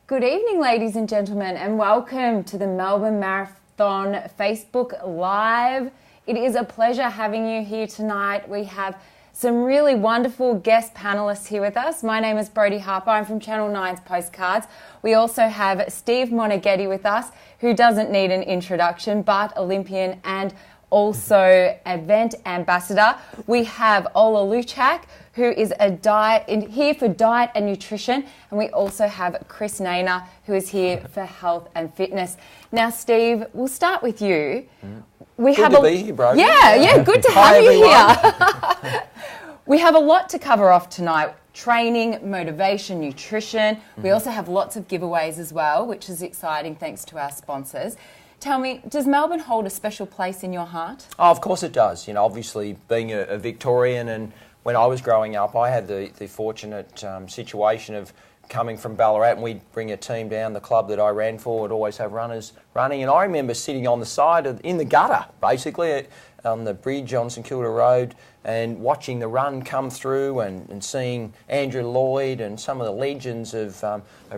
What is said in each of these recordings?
Good evening, ladies and gentlemen, and welcome to the Melbourne Marathon Facebook Live. It is a pleasure having you here tonight. We have some really wonderful guest panelists here with us. My name is Brodie Harper. I'm from Channel 9's Postcards. We also have Steve Monaghetti with us, who doesn't need an introduction, but Olympian and also event ambassador. We have Ola Luchak, who is here for diet and nutrition, and we also have Chris Nainer, who is here for health and fitness. Now, Steve, we'll start with you. Good to be here, bro. Yeah, good to have you here. We have a lot to cover off tonight. Training, motivation, nutrition. We also have lots of giveaways as well, which is exciting thanks to our sponsors. Tell me, does Melbourne hold a special place in your heart? Oh, of course it does. You know, obviously being a Victorian, and when I was growing up, I had the fortunate situation of coming from Ballarat, and we'd bring a team down. The club that I ran for would always have runners running, and I remember sitting on the side in the gutter, basically, on the bridge on St Kilda Road, and watching the run come through, and seeing Andrew Lloyd and some of the legends of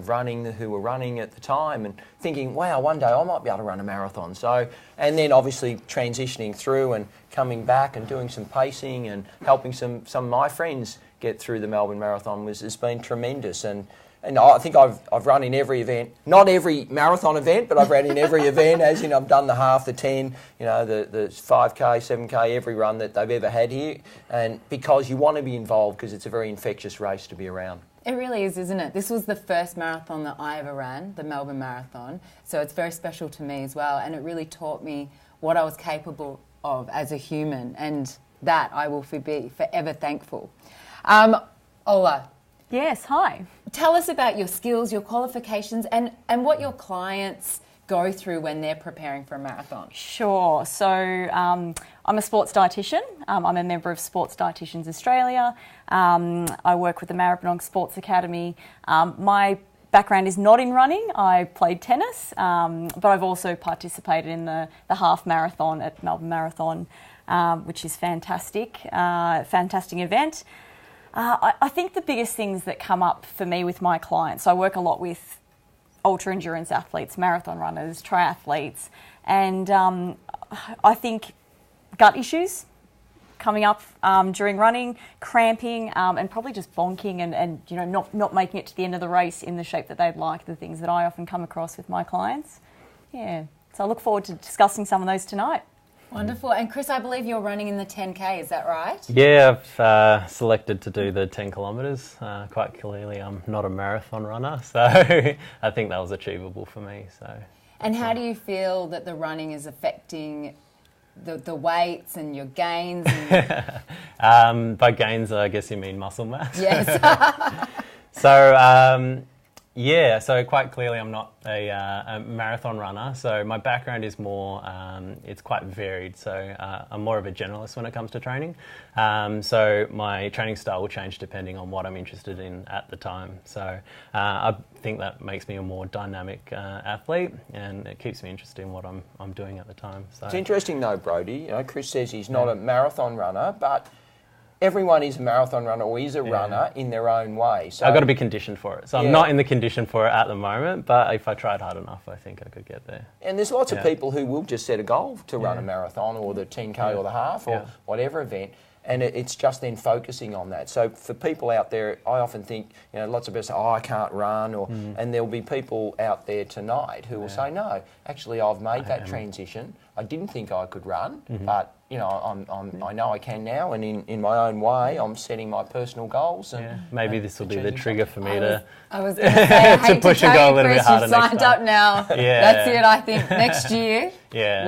running who were running at the time, and thinking, wow, one day I might be able to run a marathon. So, and then obviously transitioning through and coming back and doing some pacing and helping some of my friends get through the Melbourne Marathon has been tremendous. And I think I've run in every event, not every marathon event, but I've run in every event, as in I've done the half, the 10, you know, the 5K, 7K, every run that they've ever had here. And because you want to be involved, because it's a very infectious race to be around. It really is, isn't it? This was the first marathon that I ever ran, the Melbourne Marathon. So it's very special to me as well. And it really taught me what I was capable of as a human. And that I will be forever thankful. Ola. Yes, hi. Tell us about your skills, your qualifications, and what your clients go through when they're preparing for a marathon. Sure. So I'm a sports dietitian. I'm a member of Sports Dietitians Australia. I work with the Marathon Sports Academy. My background is not in running. I played tennis, but I've also participated in the half marathon at Melbourne Marathon, which is fantastic. Fantastic event. I think the biggest things that come up for me with my clients, so I work a lot with ultra endurance athletes, marathon runners, triathletes, and I think gut issues coming up during running, cramping, and probably just bonking and you know not making it to the end of the race in the shape that they'd like, the things that I often come across with my clients. Yeah, so I look forward to discussing some of those tonight. Wonderful. And Chris, I believe you're running in the 10K, is that right? Yeah, I've selected to do the 10 kilometres. Quite clearly, I'm not a marathon runner, so I think that was achievable for me. So. And how do you feel that the running is affecting the weights and your gains? And... By gains, I guess you mean muscle mass. Yes. So quite clearly I'm not a marathon runner, so my background is more, it's quite varied, so I'm more of a generalist when it comes to training. So my training style will change depending on what I'm interested in at the time. So I think that makes me a more dynamic athlete, and it keeps me interested in what I'm doing at the time. So. It's interesting though, Brodie, you know, Chris says he's not a marathon runner, but everyone is a marathon runner or is a runner in their own way. So I've got to be conditioned for it. So I'm not in the condition for it at the moment, but if I tried hard enough, I think I could get there. And there's lots of people who will just set a goal to run a marathon or the 10K or the half or whatever event. And it's just then focusing on that. So for people out there, I often think, you know, lots of people say, oh, I can't run, and there'll be people out there tonight who will say, no, actually I've made that transition. I didn't think I could run, but you know, I know I can now, and in my own way, I'm setting my personal goals. And, maybe this will be the trigger for me to. I was going to say, I hate to push and go a little bit Chris, harder you've next signed time. up now. That's it. I think next year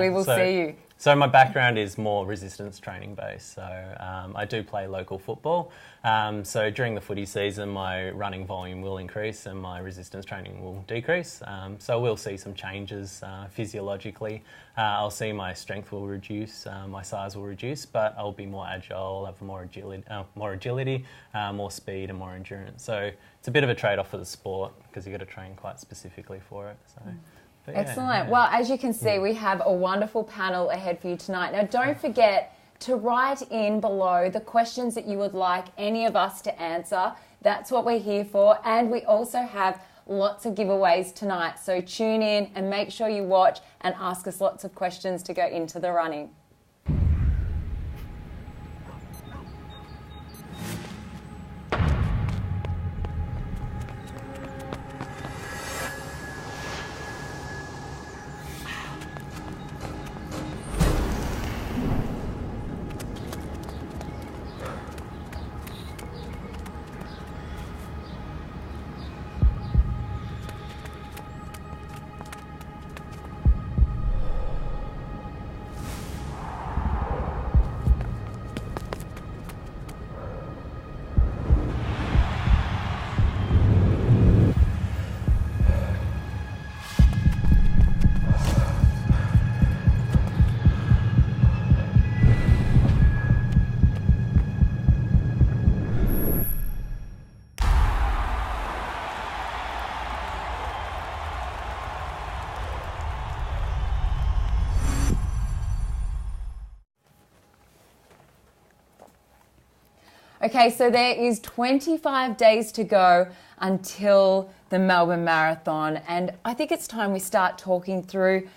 we will see you. So my background is more resistance training based. So I do play local football. So during the footy season, my running volume will increase and my resistance training will decrease. So we'll see some changes physiologically. I'll see my strength will reduce, my size will reduce, but I'll be more agile, have more agility, more speed and more endurance. So it's a bit of a trade-off for the sport because you've got to train quite specifically for it. So. Excellent. Well, as you can see, we have a wonderful panel ahead for you tonight. Now, don't forget to write in below the questions that you would like any of us to answer. That's what we're here for. And we also have lots of giveaways tonight. So tune in and make sure you watch and ask us lots of questions to go into the running. Okay, so there is 25 days to go until the Melbourne Marathon, and I think it's time we start talking through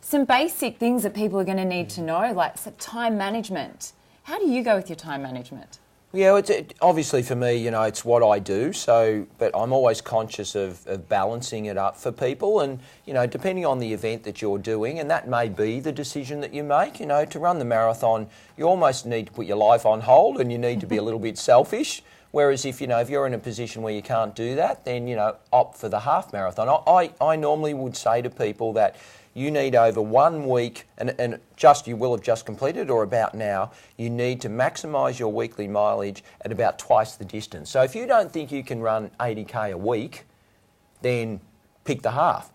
some basic things that people are going to need to know, like time management. How do you go with your time management? Yeah, obviously for me, it's what I do. So, but I'm always conscious of balancing it up for people, and depending on the event that you're doing, and that may be the decision that you make. To run the marathon, you almost need to put your life on hold, and you need to be a little bit selfish. Whereas if you're in a position where you can't do that, then opt for the half marathon. I normally would say to people that you need over 1 week, and you will have just completed or about now, you need to maximise your weekly mileage at about twice the distance. So if you don't think you can run 80k a week, then pick the half.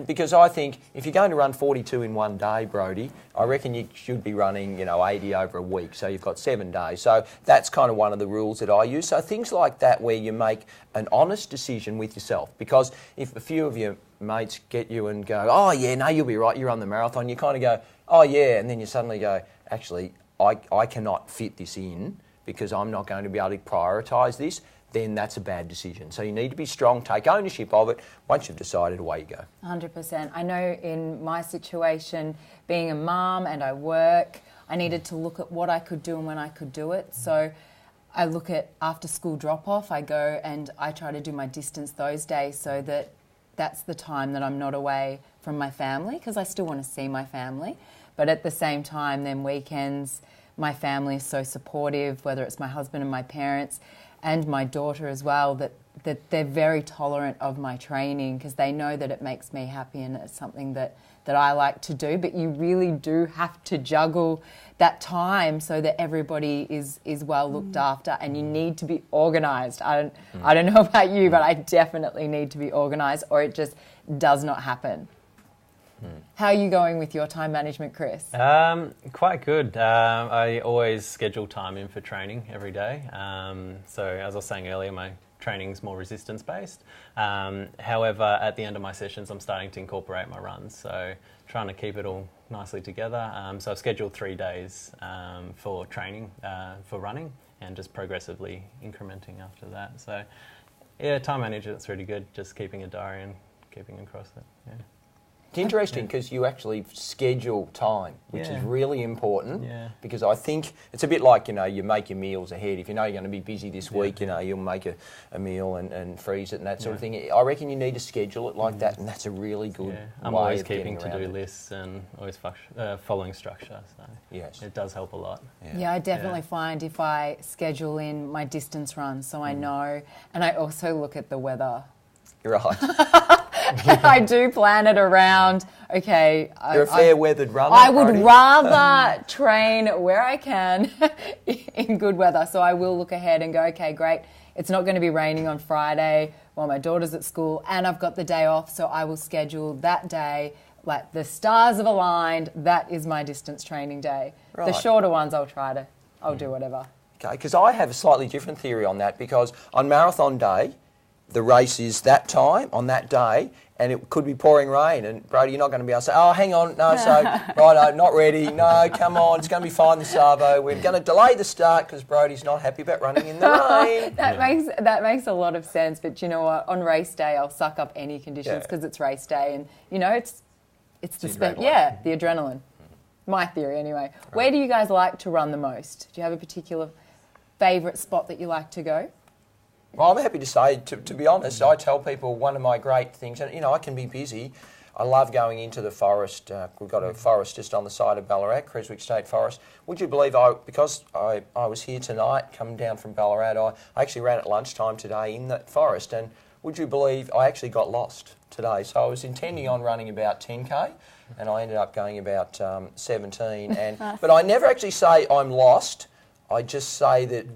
Because I think if you're going to run 42 in 1 day, Brodie, I reckon you should be running 80 over a week. So you've got 7 days. So that's kind of one of the rules that I use. So things like that where you make an honest decision with yourself. Because if a few of your mates get you and go, oh yeah, no, you'll be right, you run the marathon, you kind of go, oh yeah, and then you suddenly go, actually, I cannot fit this in because I'm not going to be able to prioritise this, then that's a bad decision. So you need to be strong, take ownership of it. Once you've decided, away you go. 100%. I know in my situation, being a mum and I work, I needed to look at what I could do and when I could do it. So I look at after school drop-off, I go and I try to do my distance those days so that that's the time that I'm not away from my family, because I still want to see my family. But at the same time, then weekends, my family is so supportive, whether it's my husband and my parents and my daughter as well, that they're very tolerant of my training because they know that it makes me happy and it's something that I like to do. But you really do have to juggle that time so that everybody is well looked after, and you need to be organised. I don't know about you, but I definitely need to be organised or it just does not happen. How are you going with your time management, Chris? Quite good. I always schedule time in for training every day. So as I was saying earlier, my training's more resistance-based. However, at the end of my sessions, I'm starting to incorporate my runs. So trying to keep it all nicely together. So I've scheduled 3 days for training, for running, and just progressively incrementing after that. So yeah, time management's really good. Just keeping a diary and keeping across it. Yeah. It's interesting because you actually schedule time, which is really important. Yeah. Because I think it's a bit like, you make your meals ahead. If you know you're going to be busy this week, you'll make a meal and freeze it and that sort of thing. I reckon you need to schedule it like that, and that's a really good way I'm always of keeping getting around to-do it. lists and always following structure. So Yes. it does help a lot. Yeah, I definitely find if I schedule in my distance runs so I know, and I also look at the weather. You're right. I do plan it around, okay. You're a fair-weathered runner. I would Brodie. rather train where I can in good weather. So I will look ahead and go, okay, great. It's not going to be raining on Friday while my daughter's at school and I've got the day off. So I will schedule that day, like the stars have aligned. That is my distance training day. Right. The shorter ones, I'll do whatever. Okay, because I have a slightly different theory on that, because on marathon day, the race is that time, on that day, and it could be pouring rain, and Brody, you're not going to be able to say, oh, hang on, no, so, righto, not ready, no, come on, it's going to be fine this Savo, we're going to delay the start because Brody's not happy about running in the rain. That makes a lot of sense, but you know what, on race day I'll suck up any conditions because it's race day, and you know, it's the adrenaline. My theory anyway. Right. Where do you guys like to run the most? Do you have a particular favourite spot that you like to go? Well, I'm happy to say, to be honest, I tell people one of my great things, and you know, I can be busy. I love going into the forest. We've got a forest just on the side of Ballarat, Creswick State Forest. Would you believe because I was here tonight, coming down from Ballarat, I actually ran at lunchtime today in that forest, and would you believe I actually got lost today? So I was intending on running about 10k, and I ended up going about 17. But I never actually say I'm lost. I just say that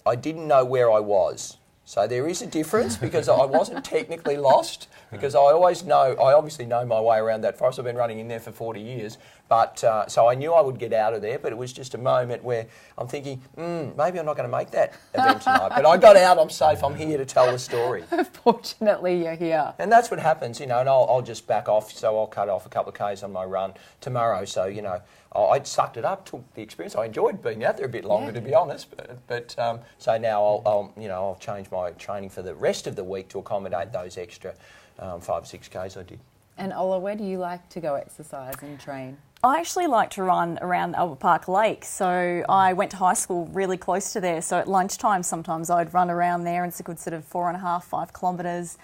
I didn't know where I was. So there is a difference because I wasn't technically lost because I obviously know my way around that forest. I've been running in there for 40 years. But so I knew I would get out of there, but it was just a moment where I'm thinking, maybe I'm not going to make that event tonight. But I got out, I'm safe, I'm here to tell the story. Fortunately, you're here. And that's what happens, you know, and I'll just back off, so I'll cut off a couple of Ks on my run tomorrow. So, you know, I sucked it up, took the experience. I enjoyed being out there a bit longer, to be honest. But so now I'll change my training for the rest of the week to accommodate those extra 5 or 6 Ks I did. And Ola, where do you like to go exercise and train? I actually like to run around Albert Park Lake. So I went to high school really close to there. So at lunchtime sometimes I'd run around there, and it's a good sort of 4.5, 5 kilometres.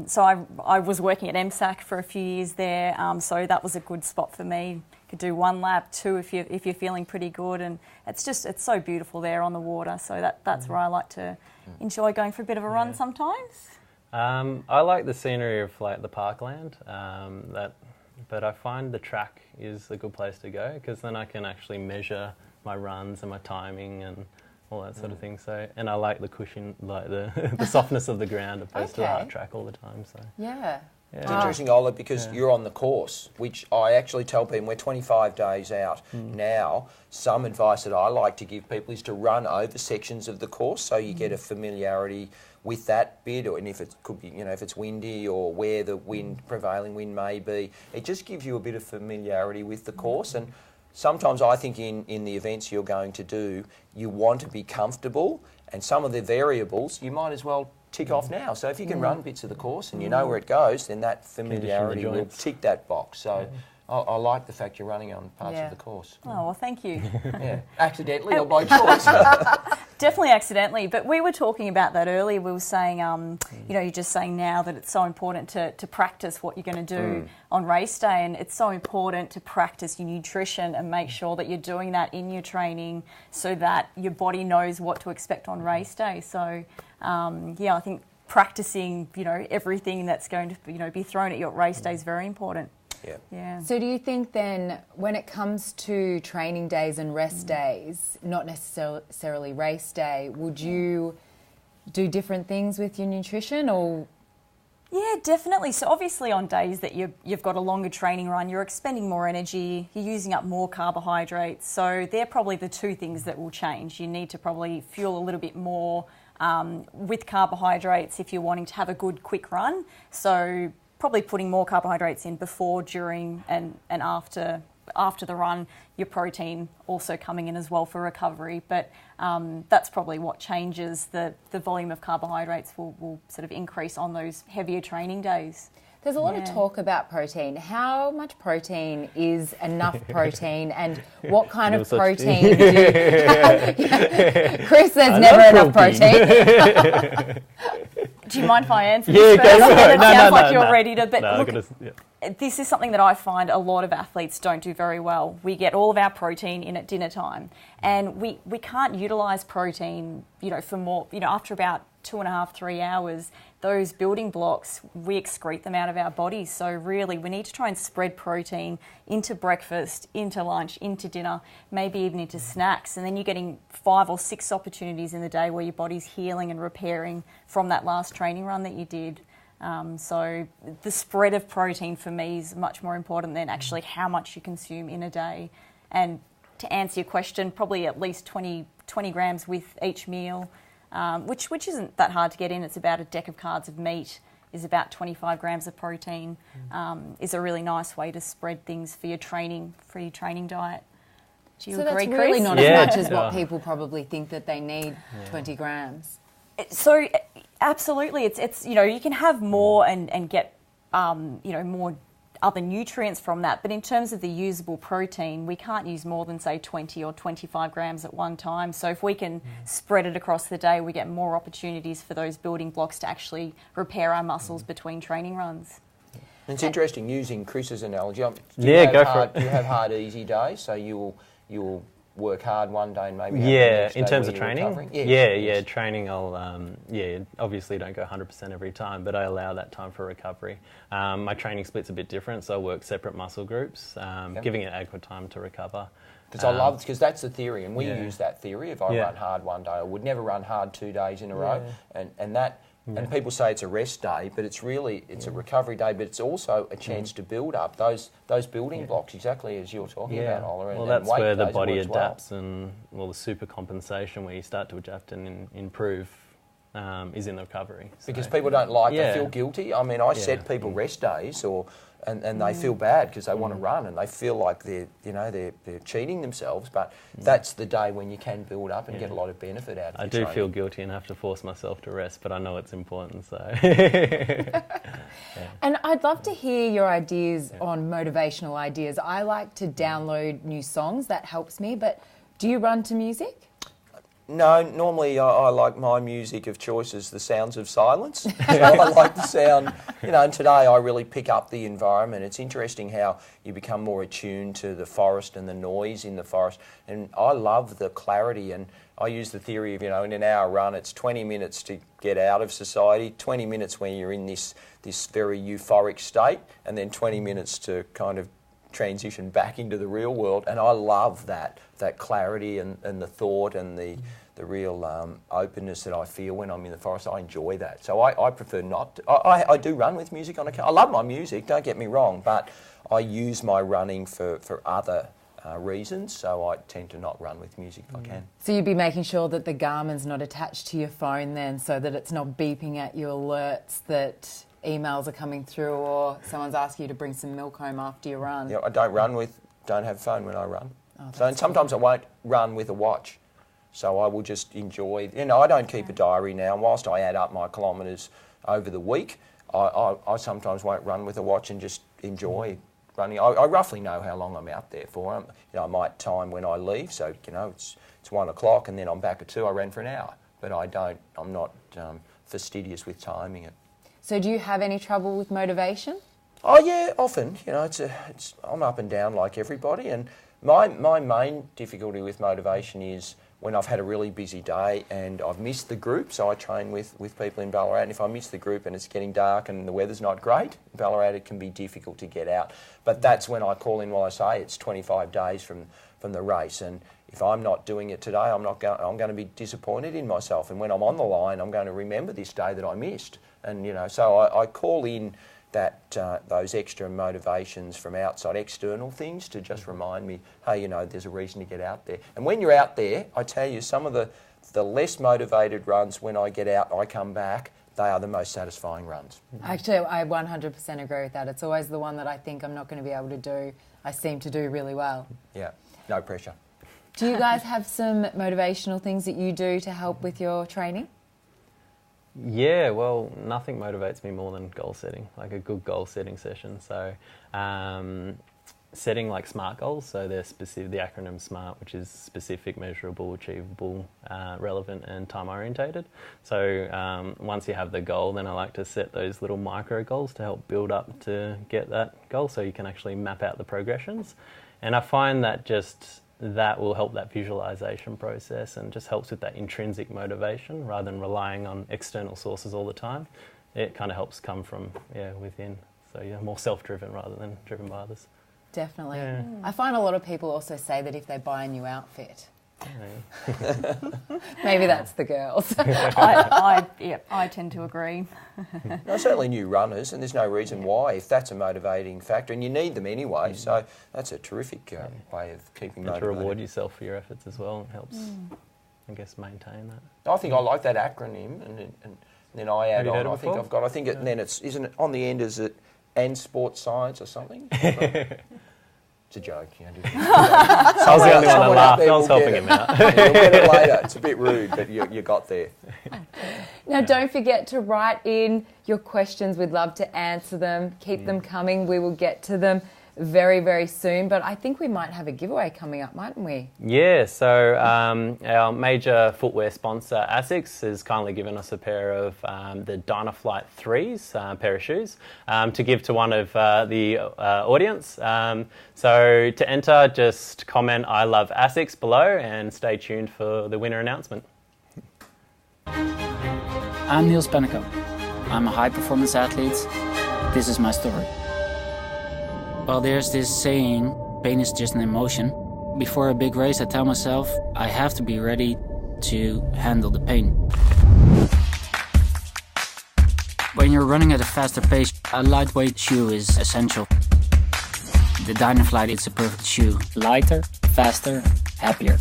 So I was working at MSAC for a few years there. So that was a good spot for me. Could do 1 lap, 2 if you're feeling pretty good, and it's so beautiful there on the water. So that's where I like to enjoy going for a bit of a run sometimes. I like the scenery of like the parkland, but I find the track is a good place to go because then I can actually measure my runs and my timing and all that sort of thing. So, and I like the cushion, like the softness of the ground opposed to the hard track all the time. So yeah. It's interesting, Ola, because you're on the course, which I actually tell people we're 25 days out now. Some advice that I like to give people is to run over sections of the course so you get a familiarity with that bit, and if it could be, you know, if it's windy or where the prevailing wind may be, it just gives you a bit of familiarity with the course. And sometimes I think in the events you're going to do, you want to be comfortable, and some of the variables you might as well tick off now. So if you can run bits of the course and you know where it goes, then that familiarity will tick that box. So I like the fact you're running on parts of the course. Oh, well, thank you. Accidentally or by choice? Definitely accidentally, but we were talking about that earlier. We were saying, you know, you're just saying now that it's so important to practice what you're going to do on race day, and it's so important to practice your nutrition and make sure that you're doing that in your training so that your body knows what to expect on race day. So, I think practicing, you know, everything that's going to, you know, be thrown at you at race day is very important. Yeah. So do you think then when it comes to training days and rest days, not necessarily race day, would you do different things with your nutrition or? Yeah, definitely. So obviously on days that you've got a longer training run, you're expending more energy, you're using up more carbohydrates. So they're probably the 2 things that will change. You need to probably fuel a little bit more with carbohydrates if you're wanting to have a good quick run. So probably putting more carbohydrates in before, during and after the run, your protein also coming in as well for recovery. But that's probably what changes. The volume of carbohydrates will sort of increase on those heavier training days. There's a lot of talk about protein. How much protein is enough protein, and what kind of protein do you... Chris says never enough protein. Do you mind if I answer this first? Go for it. It sounds like you're ready to... But look, this is something that I find a lot of athletes don't do very well. We get all of our protein in at dinner time, and we can't utilise protein, you know, for more, you know, after about 2.5, 3 hours, those building blocks, we excrete them out of our bodies. So really, we need to try and spread protein into breakfast, into lunch, into dinner, maybe even into snacks. And then you're getting 5 or 6 opportunities in the day where your body's healing and repairing from that last training run that you did. So the spread of protein for me is much more important than actually how much you consume in a day. And to answer your question, probably at least 20 grams with each meal. Which isn't that hard to get in. It's about a deck of cards of meat is about 25 grams of protein, is a really nice way to spread things for your training diet. Do you agree, that's really Chris? not as much as what people probably think that they need, 20 grams. So absolutely, it's you can have more and get more other nutrients from that, but in terms of the usable protein, we can't use more than say 20 or 25 grams at one time. So if we can spread it across the day, we get more opportunities for those building blocks to actually repair our muscles between training runs. It's interesting using Chris's analogy. Go for it. You have hard, easy days, so you'll work hard one day and maybe have the Yeah, next in day terms where of you're training. recovering. Yes. Training. I'll obviously don't go 100% every time, but I allow that time for recovery. My training split's a bit different, so I work separate muscle groups, giving it adequate time to recover. Because that's the theory, and we use that theory. If I run hard one day, I would never run hard 2 days in a row, and that. And people say it's a rest day, but it's really a recovery day. But it's also a chance to build up those building blocks, exactly as you're talking about, Ola. Well, that's where the body adapts, and the super compensation where you start to adapt and improve is in the recovery. Because people don't they feel guilty. I mean, I set people rest days, and they feel bad because they want to run and they feel like they're cheating themselves. But that's the day when you can build up and get a lot of benefit out of it. I do feel guilty and have to force myself to rest, but I know it's important. So. And I'd love to hear your ideas on motivational ideas. I like to download new songs. That helps me. But do you run to music? No, normally I like my music of choice is the sounds of silence. So I like the sound, and today I really pick up the environment. It's interesting how you become more attuned to the forest and the noise in the forest. And I love the clarity, and I use the theory of, in an hour run, it's 20 minutes to get out of society, 20 minutes when you're in this very euphoric state, and then 20 minutes to kind of transition back into the real world. And I love that clarity and the thought and the real openness that I feel when I'm in the forest. I enjoy that. So I prefer not to. I do run with music on a car. I love my music, don't get me wrong, but I use my running for other reasons, so I tend to not run with music if I can. So you'd be making sure that the Garmin's not attached to your phone then, so that it's not beeping at you alerts that emails are coming through or someone's asking you to bring some milk home after you run. Yeah, I don't have phone when I run. And sometimes I won't run with a watch. So I will just enjoy, I don't keep a diary now. And whilst I add up my kilometres over the week, I sometimes won't run with a watch and just enjoy running. I roughly know how long I'm out there for. I might time when I leave, so, it's 1 o'clock and then I'm back at 2. I ran for an hour, but I'm not fastidious with timing it. So do you have any trouble with motivation? Oh yeah, often. I'm up and down like everybody, and my main difficulty with motivation is when I've had a really busy day and I've missed the group. So I train with people in Ballarat, and if I miss the group and it's getting dark and the weather's not great, in Ballarat it can be difficult to get out. But that's when I call in while I say it's 25 days from the race, and if I'm not doing it today, I'm going to be disappointed in myself. And when I'm on the line, I'm going to remember this day that I missed. And so I call in those extra motivations from outside, external things to just remind me, hey, there's a reason to get out there. And when you're out there, I tell you, some of the less motivated runs, when I get out, I come back, they are the most satisfying runs. Actually, I 100% agree with that. It's always the one that I think I'm not going to be able to do. I seem to do really well. Yeah, no pressure. Do you guys have some motivational things that you do to help with your training? Yeah, well, nothing motivates me more than goal setting, like a good goal setting session. So setting like SMART goals, so they're specific, the acronym SMART, which is specific, measurable, achievable, relevant and time orientated. So once you have the goal, then I like to set those little micro goals to help build up to get that goal, so you can actually map out the progressions. And I find that that will help that visualization process and just helps with that intrinsic motivation rather than relying on external sources all the time. It kind of helps come from within. So you're more self-driven rather than driven by others. Definitely. Yeah. I find a lot of people also say that if they buy a new outfit. Maybe that's the girls. I tend to agree. No, certainly new runners, and there's no reason why if that's a motivating factor, and you need them anyway, so that's a terrific way of keeping motivated. To reward yourself for your efforts as well helps, I guess, maintain that. I think I like that acronym, and then I add you on. heard it I think before? I've got. I think it, then isn't it on the end? Is it and sports science or something? It's a joke. I was the only one that laughed. I was helping him out. You'll get it later. It's a bit rude, but you got there. Now, don't forget to write in your questions. We'd love to answer them. Keep them coming. We will get to them very, very soon. But I think we might have a giveaway coming up, mightn't we? Yeah, so our major footwear sponsor, Atticus, has kindly given us a pair of the Dynaflight 3s, pair of shoes, to give to one of the audience. So to enter, just comment "I love Atticus" below and stay tuned for the winner announcement. I'm Niels Pennekamp. I'm a high-performance athlete. This is my story. Well, there's this saying, pain is just an emotion. Before a big race, I tell myself I have to be ready to handle the pain. When you're running at a faster pace, a lightweight shoe is essential. The Dynaflight is a perfect shoe. Lighter, faster, happier.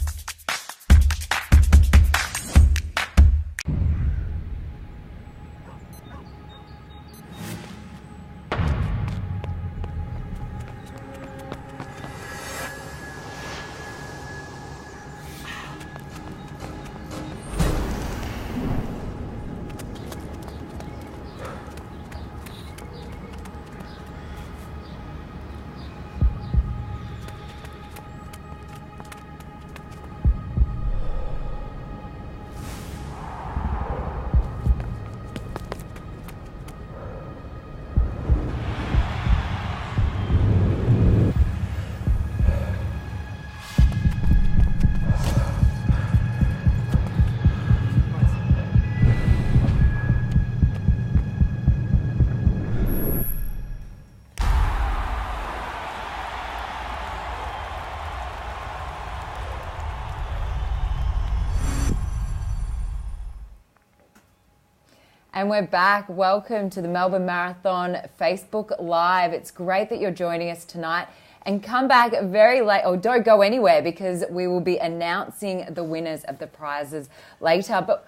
And we're back. Welcome to the Melbourne Marathon Facebook Live. It's great that you're joining us tonight. And come back very late, or don't go anywhere, because we will be announcing the winners of the prizes later. But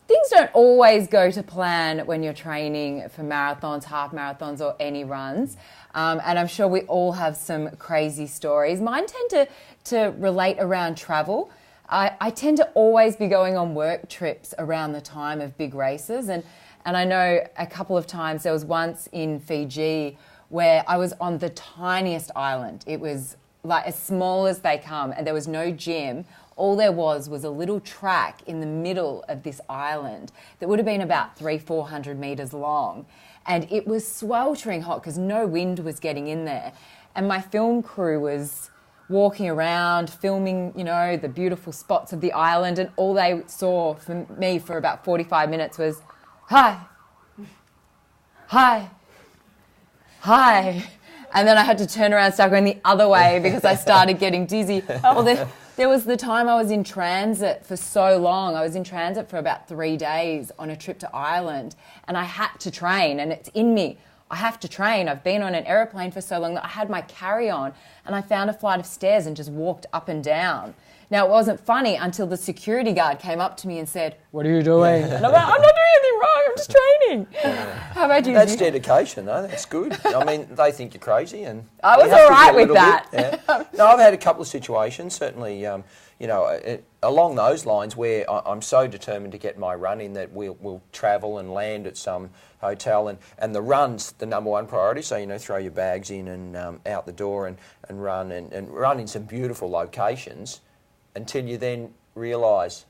things don't always go to plan when you're training for marathons, half marathons, or any runs. And I'm sure we all have some crazy stories. Mine tend to relate around travel. I tend to always be going on work trips around the time of big races. And I know a couple of times, there was once in Fiji where I was on the tiniest island. It was like as small as they come, and there was no gym. All there was a little track in the middle of this island that would have been about 300-400 metres long. And it was sweltering hot because no wind was getting in there. And my film crew was walking around, filming, you know, the beautiful spots of the island, and all they saw from me for about 45 minutes was, hi, hi, hi. And then I had to turn around and start going the other way because I started getting dizzy. Well, there was the time I was in transit for so long. I was in transit for about 3 days on a trip to Ireland, and I had to train, and it's in me. I have to train. I've been on an aeroplane for so long that I had my carry-on, and I found a flight of stairs and just walked up and down. Now, it wasn't funny until the security guard came up to me and said, "What are you doing?" And I'm like, "I'm not doing anything wrong. I'm just training." Yeah. How about you? That's dedication, though. That's good. I mean, they think you're crazy, and I was all right with that. Yeah. No, I've had a couple of situations, certainly, you know, along those lines where I'm so determined to get my run in that we'll travel and land at some hotel, and the run's the number one priority. So, you know, throw your bags in and out the door and run and run in some beautiful locations until you then realise,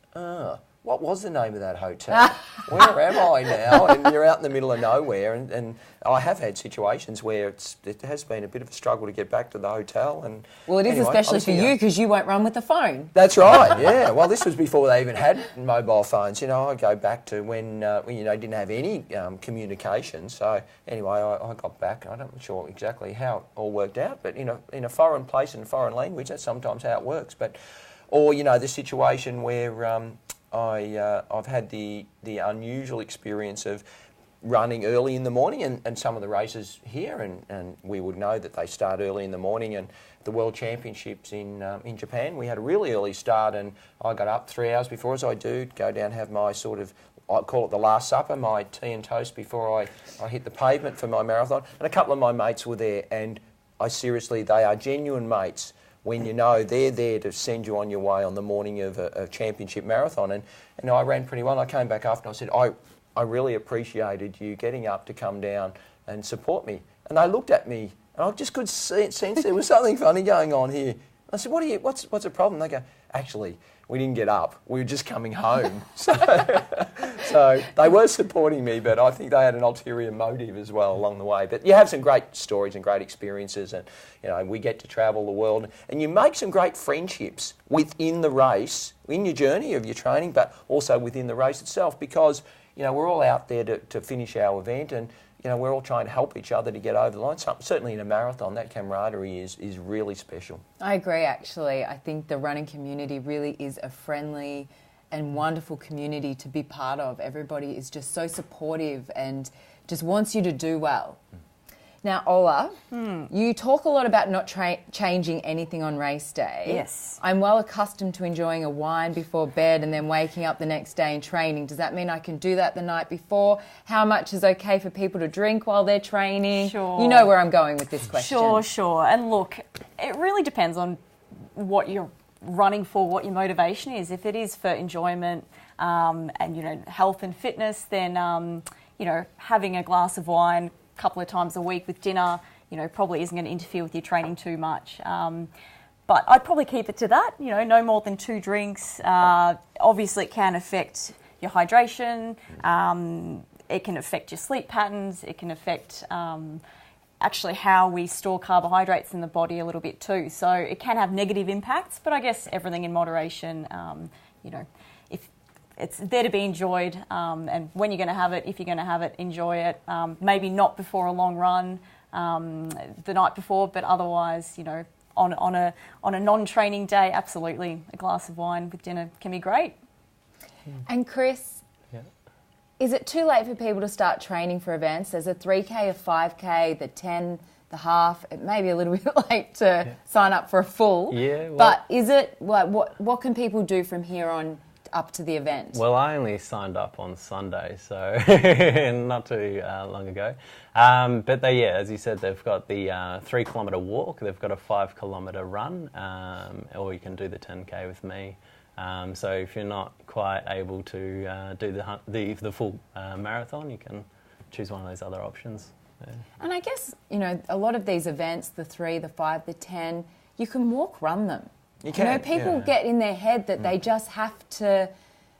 what was the name of that hotel? Where am I now? And you're out in the middle of nowhere. And I have had situations where it has been a bit of a struggle to get back to the hotel. And well, it is anyway, especially for you because you won't run with the phone. That's right, yeah. Well, this was before they even had mobile phones. You know, I go back to when you know, didn't have any communication. So anyway, I got back. I'm not sure exactly how it all worked out, but in a foreign place and foreign language, that's sometimes how it works. But or, you know, the situation where I've had the unusual experience of running early in the morning, and some of the races here, and we would know that they start early in the morning, and the World Championships in Japan, we had a really early start, and I got up 3 hours before, as I do, go down, have my sort of I call it the Last Supper, my tea and toast before I hit the pavement for my marathon. And a couple of my mates were there, and they are genuine mates when you know they're there to send you on your way on the morning of a championship marathon. And I ran pretty well. I came back after and I said, I really appreciated you getting up to come down and support me. And they looked at me, and I just could sense there was something funny going on here. I said, what's the problem? They go, actually, we didn't get up. We were just coming home. So they were supporting me, but I think they had an ulterior motive as well along the way. But you have some great stories and great experiences, and we get to travel the world, and you make some great friendships within the race, in your journey of your training, but also within the race itself, because we're all out there to finish our event, and we're all trying to help each other to get over the line. Certainly in a marathon, that camaraderie is really special. I agree, actually. I think the running community really is a friendly and wonderful community to be part of. Everybody is just so supportive and just wants you to do well. Now, Ola, you talk a lot about not changing anything on race day. Yes. I'm well accustomed to enjoying a wine before bed and then waking up the next day and training. Does that mean I can do that the night before? How much is okay for people to drink while they're training? Sure. You know where I'm going with this question. Sure. And look, it really depends on what you're running for, what your motivation is. If it is for enjoyment and, health and fitness, then, having a glass of wine couple of times a week with dinner, probably isn't going to interfere with your training too much. But I'd probably keep it to that, no more than 2 drinks. Obviously, it can affect your hydration. It can affect your sleep patterns. It can affect actually how we store carbohydrates in the body a little bit too. So it can have negative impacts, but I guess everything in moderation, if it's there to be enjoyed, and when you're going to have it, if you're going to have it, enjoy it. Maybe not before a long run, the night before, but otherwise, on a non-training day, absolutely, a glass of wine with dinner can be great. And Chris, is it too late for people to start training for events? There's a 3K, a 5K, the 10, the half. It may be a little bit late to sign up for a full. Yeah. But is it what can people do from here on up to the event? Well, I only signed up on Sunday, so not too long ago. But as you said, they've got the 3-kilometre walk, they've got a 5-kilometre run, or you can do the 10K with me. So if you're not quite able to do the full marathon, you can choose one of those other options. Yeah. And I guess, a lot of these events, the 3, the 5, the 10, you can run them. You can. People get in their head that they just have to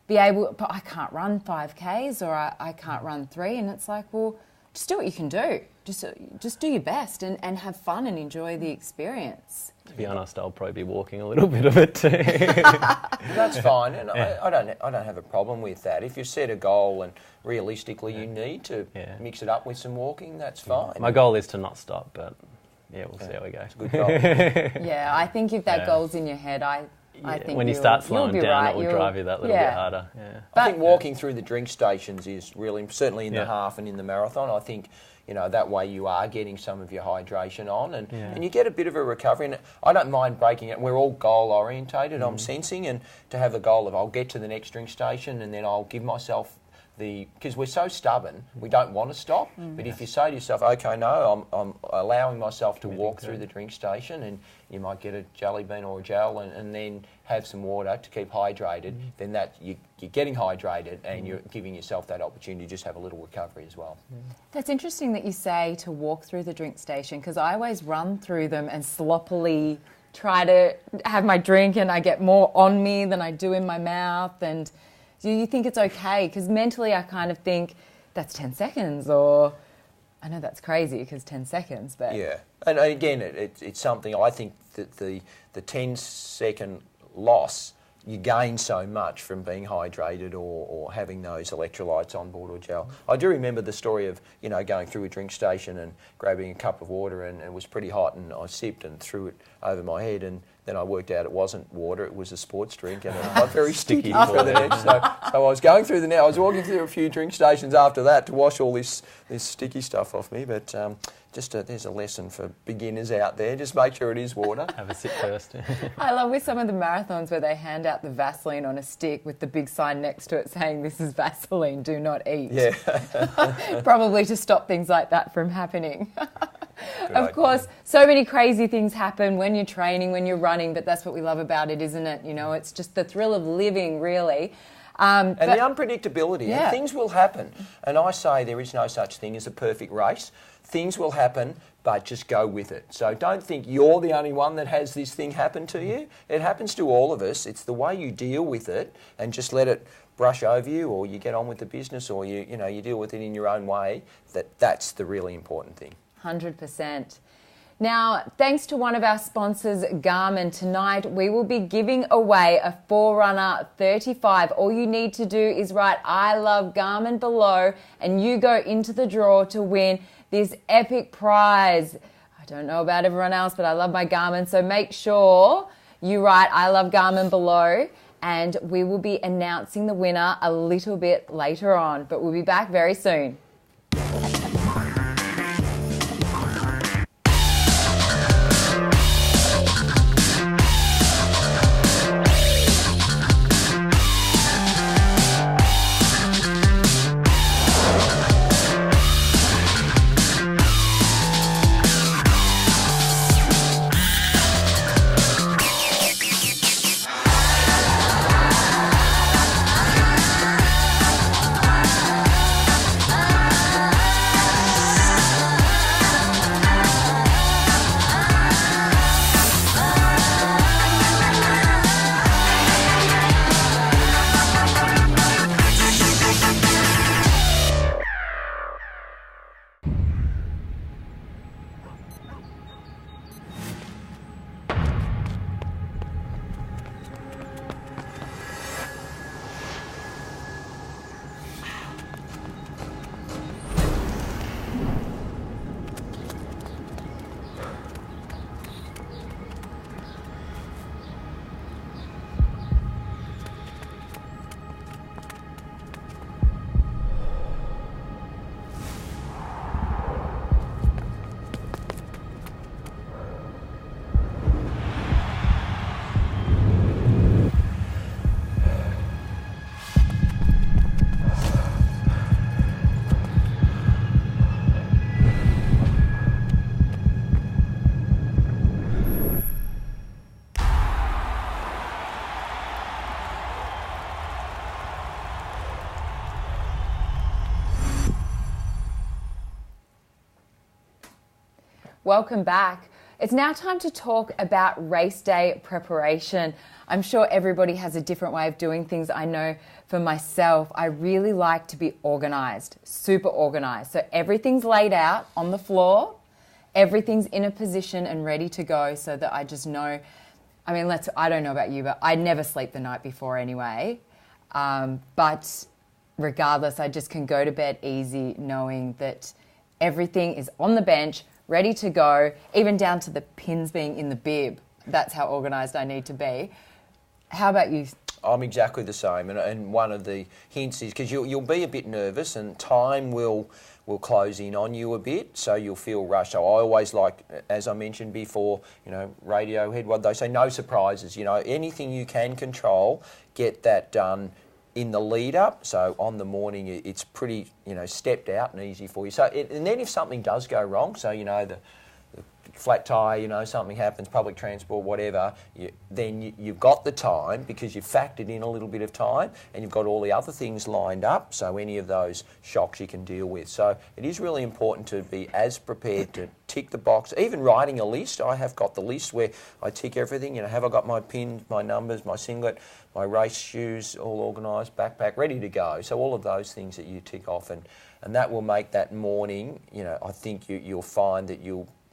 be able, but I can't run 5Ks or I can't run 3. And it's like, well, just do what you can do. Just do your best and have fun and enjoy the experience. To be honest, I'll probably be walking a little bit of it too. That's fine, and I don't have a problem with that. If you set a goal and realistically you need to mix it up with some walking, that's fine. My goal is to not stop, but we'll see how we go. It's a good goal. I think if that goal's in your head, I think when you start slowing down, right. it will drive you that little bit harder. Yeah. I think walking through the drink stations is really, certainly in the half and in the marathon, I think, that way you are getting some of your hydration on and you get a bit of a recovery. And I don't mind breaking it. We're all goal orientated, I'm sensing, and to have a goal of I'll get to the next drink station and then I'll give myself because we're so stubborn, we don't want to stop. But if you say to yourself, okay, no, I'm allowing myself to walk through the drink station, and you might get a jelly bean or a gel and then have some water to keep hydrated, then that you're getting hydrated and you're giving yourself that opportunity to just have a little recovery as well. That's interesting that you say to walk through the drink station, because I always run through them and sloppily try to have my drink, and I get more on me than I do in my mouth. And do you think it's okay? Because mentally I kind of think that's 10 seconds, or I know that's crazy because 10 seconds, but... Yeah, and again, it's something I think that the 10-second loss, you gain so much from being hydrated or having those electrolytes on board or gel. I do remember the story of, going through a drink station and grabbing a cup of water and it was pretty hot and I sipped and threw it over my head and then I worked out it wasn't water, it was a sports drink, and it got very sticky for the next. So I was going through I was walking through a few drink stations after that to wash all this sticky stuff off me. But there's a lesson for beginners out there. Just make sure it is water. Have a sip first. I love with some of the marathons where they hand out the Vaseline on a stick with the big sign next to it saying, "This is Vaseline, do not eat." Yeah. Probably to stop things like that from happening. Of course, so many crazy things happen when you're training, when you're running, but that's what we love about it, isn't it? You know, it's just the thrill of living, really. And the unpredictability. Yeah. And things will happen. And I say there is no such thing as a perfect race. Things will happen, but just go with it. So don't think you're the only one that has this thing happen to you. It happens to all of us. It's the way you deal with it and just let it brush over you, or you get on with the business, or you deal with it in your own way. That's the really important thing. 100%. Now, thanks to one of our sponsors, Garmin, tonight we will be giving away a Forerunner 35. All you need to do is write "I love Garmin" below and you go into the draw to win this epic prize. I don't know about everyone else, but I love my Garmin, so make sure you write "I love Garmin" below, and we will be announcing the winner a little bit later on, but we'll be back very soon. Welcome back. It's now time to talk about race day preparation. I'm sure everybody has a different way of doing things. I know for myself, I really like to be organised, super organised. So everything's laid out on the floor, everything's in a position and ready to go so that I just know. I mean, I don't know about you, but I never sleep the night before anyway. But regardless, I just can go to bed easy knowing that everything is on the bench, ready to go, even down to the pins being in the bib. That's how organised I need to be. How about you? I'm exactly the same, and one of the hints is because you'll be a bit nervous and time will close in on you a bit, so you'll feel rushed. So I always like, as I mentioned before, Radiohead, what they say, no surprises. Anything you can control, get that done in the lead up. So on the morning, it's pretty, stepped out and easy for you. So, and then if something does go wrong, so the flat tyre, something happens, public transport, whatever, then you've got the time because you've factored in a little bit of time and you've got all the other things lined up, so any of those shocks you can deal with. So it is really important to be as prepared to tick the box. Even writing a list, I have got the list where I tick everything, have I got my pins, my numbers, my singlet, my race shoes all organised, backpack, ready to go. So all of those things that you tick off, and that will make that morning, I think you'll find that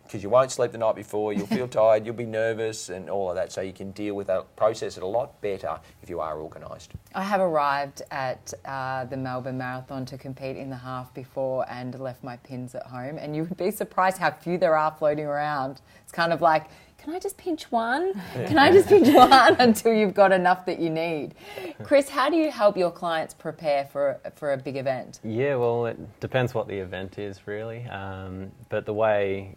because you won't sleep the night before, you'll feel tired, you'll be nervous and all of that, so you can deal with that, process it a lot better if you are organised. I have arrived at the Melbourne Marathon to compete in the half before and left my pins at home, and you would be surprised how few there are floating around. It's kind of like can I just pinch one? Can I just pinch one until you've got enough that you need? Chris, how do you help your clients prepare for a big event? Yeah, well, it depends what the event is, really. But the way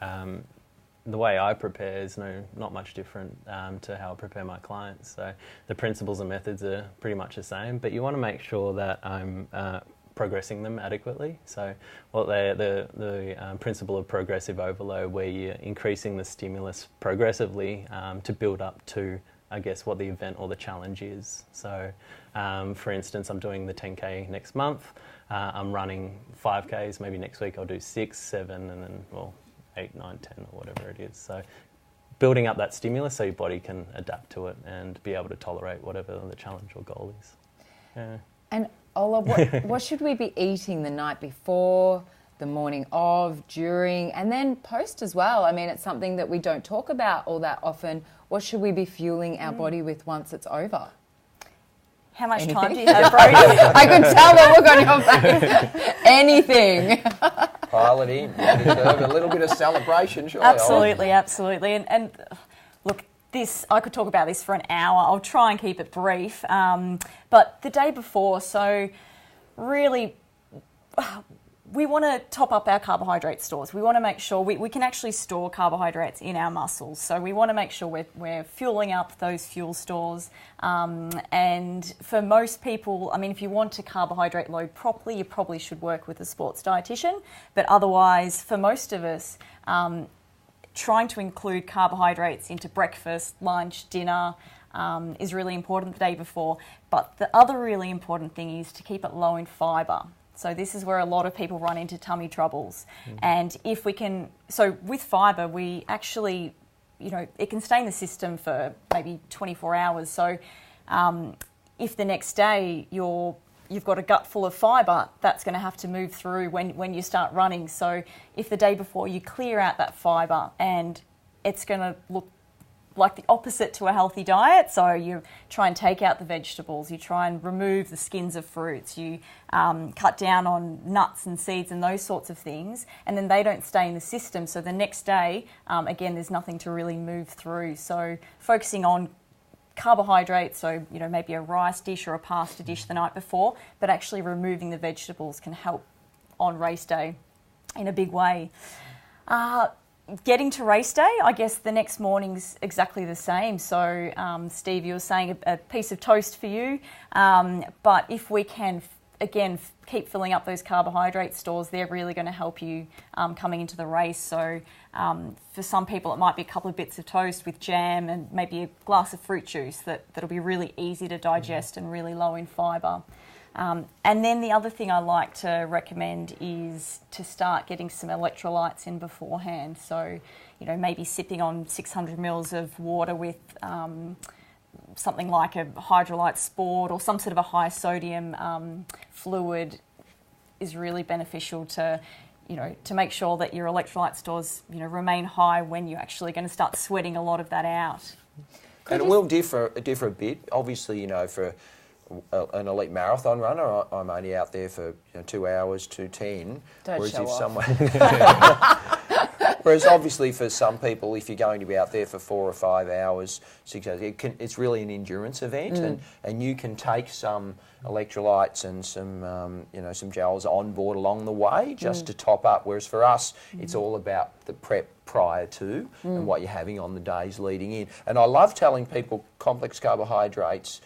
I prepare is not much different to how I prepare my clients. So the principles and methods are pretty much the same, but you want to make sure that I'm progressing them adequately. So the principle of progressive overload, where you're increasing the stimulus progressively to build up to, I guess, what the event or the challenge is. So for instance, I'm doing the 10K next month. I'm running 5Ks, maybe next week I'll do 6, 7, and then, 8, 9, 10 or whatever it is. So building up that stimulus so your body can adapt to it and be able to tolerate whatever the challenge or goal is. Yeah. And Ola, what should we be eating the night before, the morning of, during, and then post as well? I mean, it's something that we don't talk about all that often. What should we be fueling our body with once it's over? How much time do you have, Brody? I could tell the look on your face. Anything. Pile it in. You deserve a little bit of celebration, surely. Absolutely. And look, I could talk about this for an hour. I'll try and keep it brief. But the day before, so really, we want to top up our carbohydrate stores. We want to make sure we can actually store carbohydrates in our muscles. So we want to make sure we're fueling up those fuel stores. And for most people, I mean, if you want to carbohydrate load properly, you probably should work with a sports dietitian. But otherwise, for most of us, trying to include carbohydrates into breakfast, lunch, dinner is really important the day before. But the other really important thing is to keep it low in fibre. So this is where a lot of people run into tummy troubles. And if we can, so with fibre, we actually, it can stay in the system for maybe 24 hours. So if the next day you've got a gut full of fibre, that's going to have to move through when you start running. So if the day before you clear out that fibre, and it's going to look like the opposite to a healthy diet. So you try and take out the vegetables, you try and remove the skins of fruits, you cut down on nuts and seeds and those sorts of things, and then they don't stay in the system. So the next day, again, there's nothing to really move through. So focusing on carbohydrates, so maybe a rice dish or a pasta dish the night before, but actually removing the vegetables can help on race day in a big way. Getting to race day, I guess the next morning's exactly the same. So, Steve, you were saying a piece of toast for you, but if we can, again, keep filling up those carbohydrate stores, they're really going to help you coming into the race. So, for some people, it might be a couple of bits of toast with jam and maybe a glass of fruit juice that'll be really easy to digest and really low in fibre. And then the other thing I like to recommend is to start getting some electrolytes in beforehand. So, maybe sipping on 600 mils of water with something like a hydrolyte sport or some sort of a high sodium fluid is really beneficial to make sure that your electrolyte stores, remain high when you're actually going to start sweating a lot of that out. And it will differ a bit. Obviously, for an elite marathon runner, I'm only out there for 2 hours, 2:10. Don't show off. Whereas obviously for some people, if you're going to be out there for 4 or 5 hours, 6 hours, it's really an endurance event, and you can take some electrolytes and some gels on board along the way just to top up. Whereas for us, it's all about the prep prior to and what you're having on the days leading in. And I love telling people complex carbohydrates.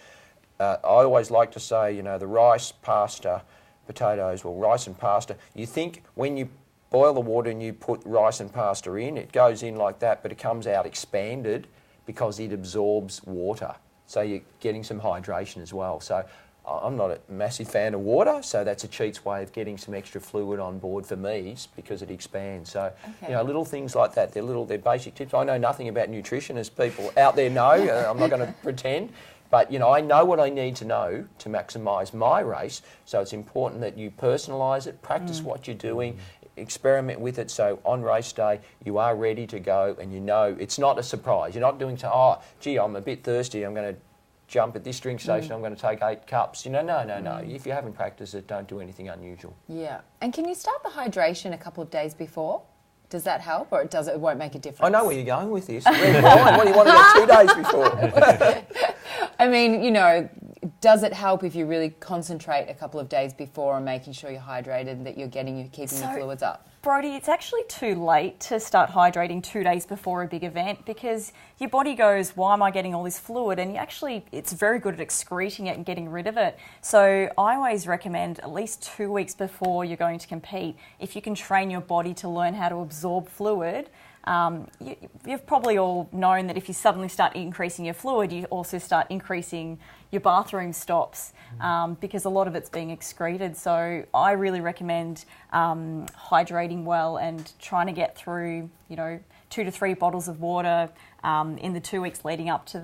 I always like to say, the rice, pasta, potatoes, rice and pasta. You think when you boil the water and you put rice and pasta in, it goes in like that, but it comes out expanded because it absorbs water. So you're getting some hydration as well. So I'm not a massive fan of water, so that's a cheat's way of getting some extra fluid on board for me because it expands. So, little things like that, they're basic tips. I know nothing about nutrition, as people out there know. I'm not going to pretend. But, I know what I need to know to maximise my race, so it's important that you personalise it, practice what you're doing, experiment with it, so on race day you are ready to go and it's not a surprise. You're not doing I'm a bit thirsty, I'm going to jump at this drink station, I'm going to take 8 cups. No. If you haven't practiced it, don't do anything unusual. Yeah. And can you start the hydration a couple of days before? Does that help, or it won't make a difference? I know where you're going with this. Red wine, what do you want to get 2 days before? I mean, you know, does it help if you really concentrate a couple of days before on making sure you're hydrated and that you're keeping your fluids up? Brody, it's actually too late to start hydrating 2 days before a big event, because your body goes, why am I getting all this fluid? And it's very good at excreting it and getting rid of it. So I always recommend at least 2 weeks before you're going to compete, if you can train your body to learn how to absorb fluid. You've probably all known that if you suddenly start increasing your fluid, you also start increasing your bathroom stops, because a lot of it's being excreted. So I really recommend hydrating well and trying to get through, 2 to 3 bottles of water in the 2 weeks leading up to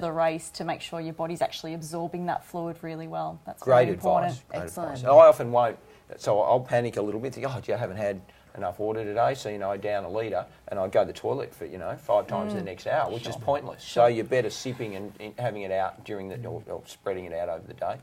the race, to make sure your body's actually absorbing that fluid really well. That's great very important. advice. Great Excellent. advice. And I often won't, so I'll panic a little bit, think, you haven't had enough water today, so I down a litre and I go to the toilet for 5 times the next hour, which is pointless. So you're better sipping and having it out during or spreading it out over the day.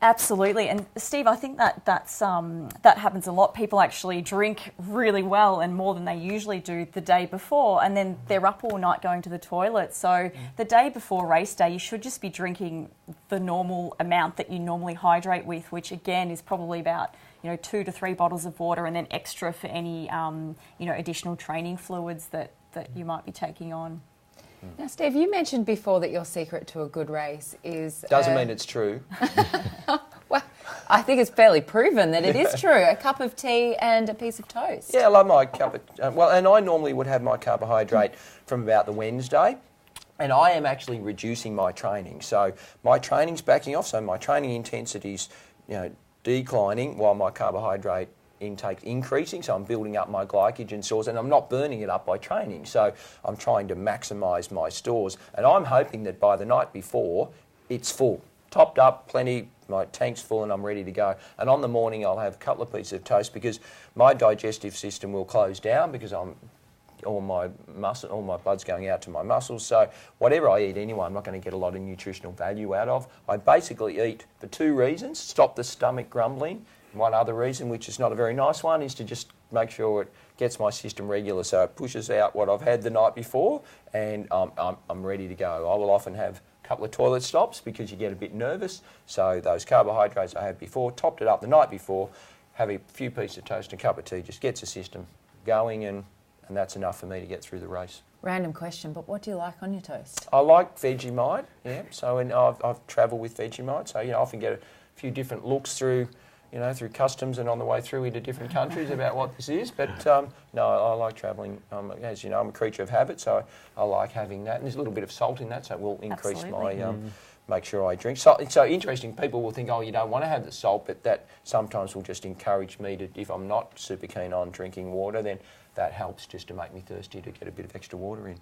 Absolutely, and Steve, I think that happens a lot. People actually drink really well and more than they usually do the day before, and then they're up all night going to the toilet. So the day before race day, you should just be drinking the normal amount that you normally hydrate with, which again is probably about 2 to 3 bottles of water, and then extra for any additional training fluids that you might be taking on. Now, Steve, you mentioned before that your secret to a good race is... Doesn't mean it's true. Well, I think it's fairly proven that it is true. A cup of tea and a piece of toast. Yeah, I love my cup of... and I normally would have my carbohydrate from about the Wednesday. And I am actually reducing my training. So my training's backing off, so my training intensity's, declining while my carbohydrate intake's increasing, so I'm building up my glycogen stores and I'm not burning it up by training. So I'm trying to maximise my stores, and I'm hoping that by the night before it's full, topped up, plenty, my tank's full and I'm ready to go. And on the morning I'll have a couple of pieces of toast, because my digestive system will close down because all my blood's going out to my muscles. So whatever I eat anyway, I'm not going to get a lot of nutritional value out of. I basically eat for 2 reasons: stop the stomach grumbling. One other reason, which is not a very nice one, is to just make sure it gets my system regular, so it pushes out what I've had the night before, and I'm ready to go. I will often have a couple of toilet stops because you get a bit nervous. So those carbohydrates I had before, topped it up the night before, have a few pieces of toast and a cup of tea, just gets the system going, and that's enough for me to get through the race. Random question, but what do you like on your toast? I like Vegemite, yeah. So I've travelled with Vegemite, so I often get a few different looks through customs and on the way through into different countries about what this is. But no, I like travelling. As you know, I'm a creature of habit, so I like having that. And there's a little bit of salt in that, so it will increase my... make sure I drink. So interesting, people will think, you don't want to have the salt, but that sometimes will just encourage me to, if I'm not super keen on drinking water, then that helps just to make me thirsty to get a bit of extra water in.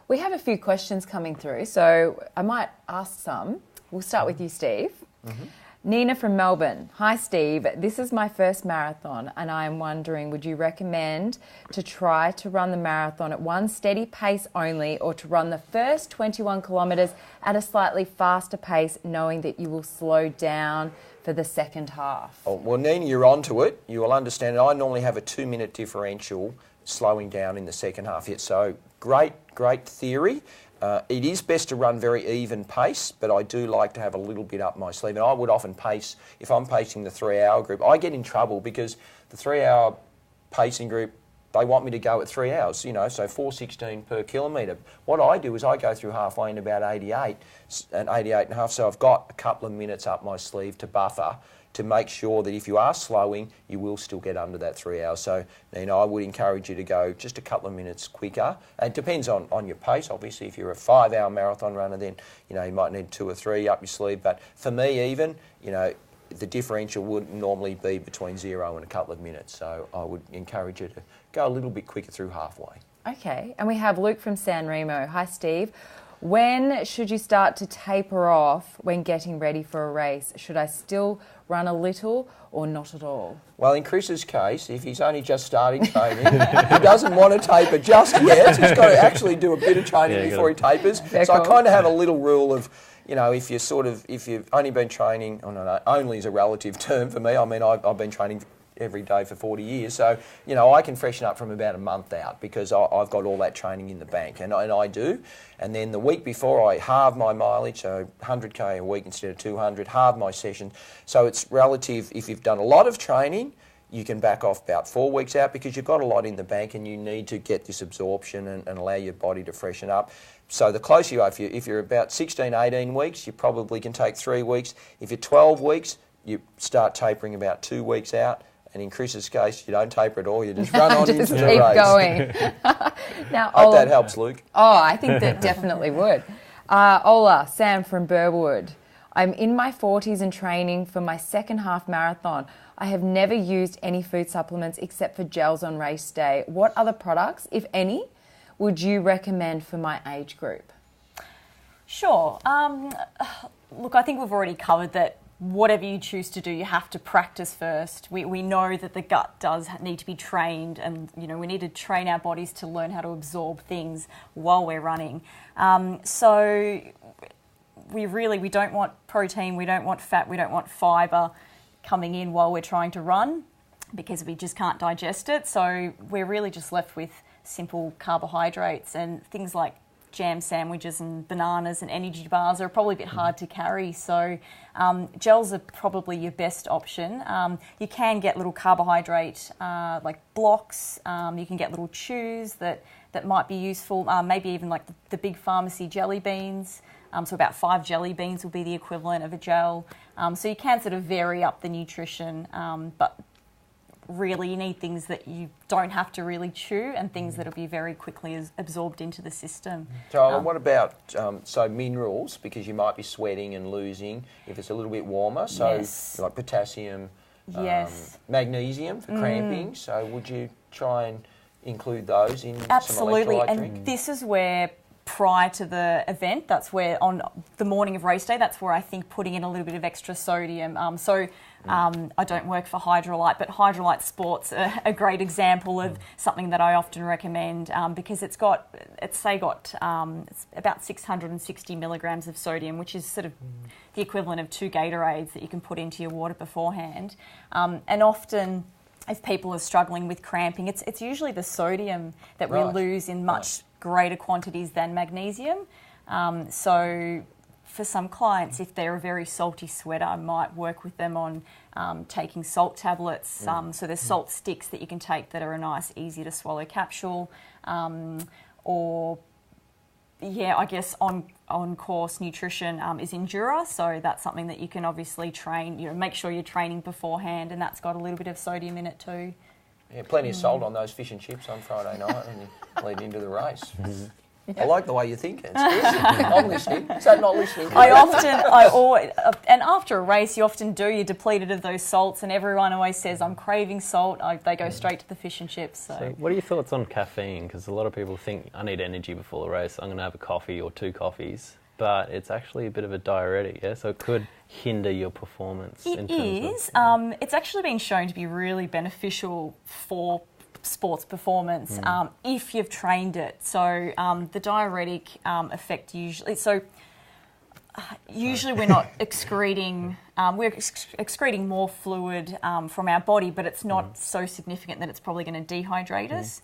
We have a few questions coming through, so I might ask some. We'll start with you, Steve. Mm-hmm. Nina from Melbourne. Hi, Steve. This is my first marathon, and I am wondering, would you recommend to try to run the marathon at one steady pace only, or to run the first 21 kilometres at a slightly faster pace, knowing that you will slow down for the second half? Oh, well, Nina, you're onto it. You will understand. I normally have a 2-minute differential slowing down in the second half. Yeah, so great theory. It is best to run very even pace, but I do like to have a little bit up my sleeve. And I would often pace, if I'm pacing the 3-hour group, I get in trouble because the 3-hour pacing group, they want me to go at 3 hours, so 4:16 per kilometre. What I do is I go through halfway in about 88 and 88 and a half, so I've got a couple of minutes up my sleeve to buffer, to make sure that if you are slowing, you will still get under that 3 hours. So, I would encourage you to go just a couple of minutes quicker. And it depends on your pace. Obviously, if you're a 5-hour marathon runner, then, you might need 2 or 3 up your sleeve. But for me, even, the differential would normally be between 0 and a couple of minutes. So I would encourage you to go a little bit quicker through halfway. Okay. And we have Luke from San Remo. Hi, Steve. When should you start to taper off when getting ready for a race? Should I still run a little or not at all? Well, in Chris's case, if he's only just starting training, he doesn't want to taper just yet. He's got to actually do a bit of training before he tapers. So I kind of have a little rule of, if you've only been training, only is a relative term for me. I mean, I've been training every day for 40 years. So, you know, I can freshen up from about a month out because I've got all that training in the bank, and I do. And then the week before, I halve my mileage, so 100k a week instead of 200, halve my session. So it's relative. If you've done a lot of training, you can back off about 4 weeks out because you've got a lot in the bank and you need to get this absorption and allow your body to freshen up. So the closer you are, if you're about 16, 18 weeks, you probably can take 3 weeks. If you're 12 weeks, you start tapering about 2 weeks out. And in Chris's case, you don't taper at all, you just run on into the race. Keep going. Now, Hope that helps, Luke. Oh, I think that definitely would. Ola, Sam from Burwood. I'm in my 40s and training for my second half marathon. I have never used any food supplements except for gels on race day. What other products, if any, would you recommend for my age group? Sure. Look, I think we've already covered that whatever you choose to do, you have to practice first. We know that the gut does need to be trained, and you know we need to train our bodies to learn how to absorb things while we're running. So we don't want protein, we don't want fat, we don't want fibre coming in while we're trying to run because we just can't digest it. So we're really just left with simple carbohydrates, and things like jam sandwiches and bananas and energy bars are probably a bit hard to carry. So gels are probably your best option. You can get little carbohydrate like blocks. You can get little chews that might be useful. Maybe even like the big pharmacy jelly beans. So about 5 jelly beans will be the equivalent of a gel. So you can sort of vary up the nutrition, but really you need things that you don't have to really chew and things that will be very quickly absorbed into the system. So what about minerals, because you might be sweating and losing if it's a little bit warmer, so yes. like potassium, yes. Magnesium for cramping, so would you try and include those in Absolutely, some electrolyte and drink? this is where prior to the event, that's where on the morning of race day, that's where I think putting in a little bit of extra sodium. I don't work for Hydrolyte, but Hydrolyte Sport's a great example of something that I often recommend because it's about 660 milligrams of sodium, which is sort of the equivalent of 2 Gatorades that you can put into your water beforehand. And often, if people are struggling with cramping, it's usually the sodium that we lose in much greater quantities than magnesium. So for some clients, if they're a very salty sweater, I might work with them on taking salt tablets. So there's salt sticks that you can take that are a nice, easy to swallow capsule. I guess on course nutrition is Endura, so that's something that you can obviously train, make sure you're training beforehand, and that's got a little bit of sodium in it too. Yeah, plenty of salt on those fish and chips on Friday night and you lead into the race. I like the way you're thinking. It's good. I'm listening. Is that not listening? And after a race, you often do, you're depleted of those salts, and everyone always says, I'm craving salt. They go straight to the fish and chips. So what are your thoughts on caffeine? Because a lot of people think, I need energy before the race, I'm going to have a coffee or 2 coffees. But it's actually a bit of a diuretic, yeah? So it could hinder your performance. It is. It's actually been shown to be really beneficial for sports performance if you've trained it. So the diuretic effect usually... Usually we're not excreting... we're excreting more fluid from our body, but it's not so significant that it's probably going to dehydrate us.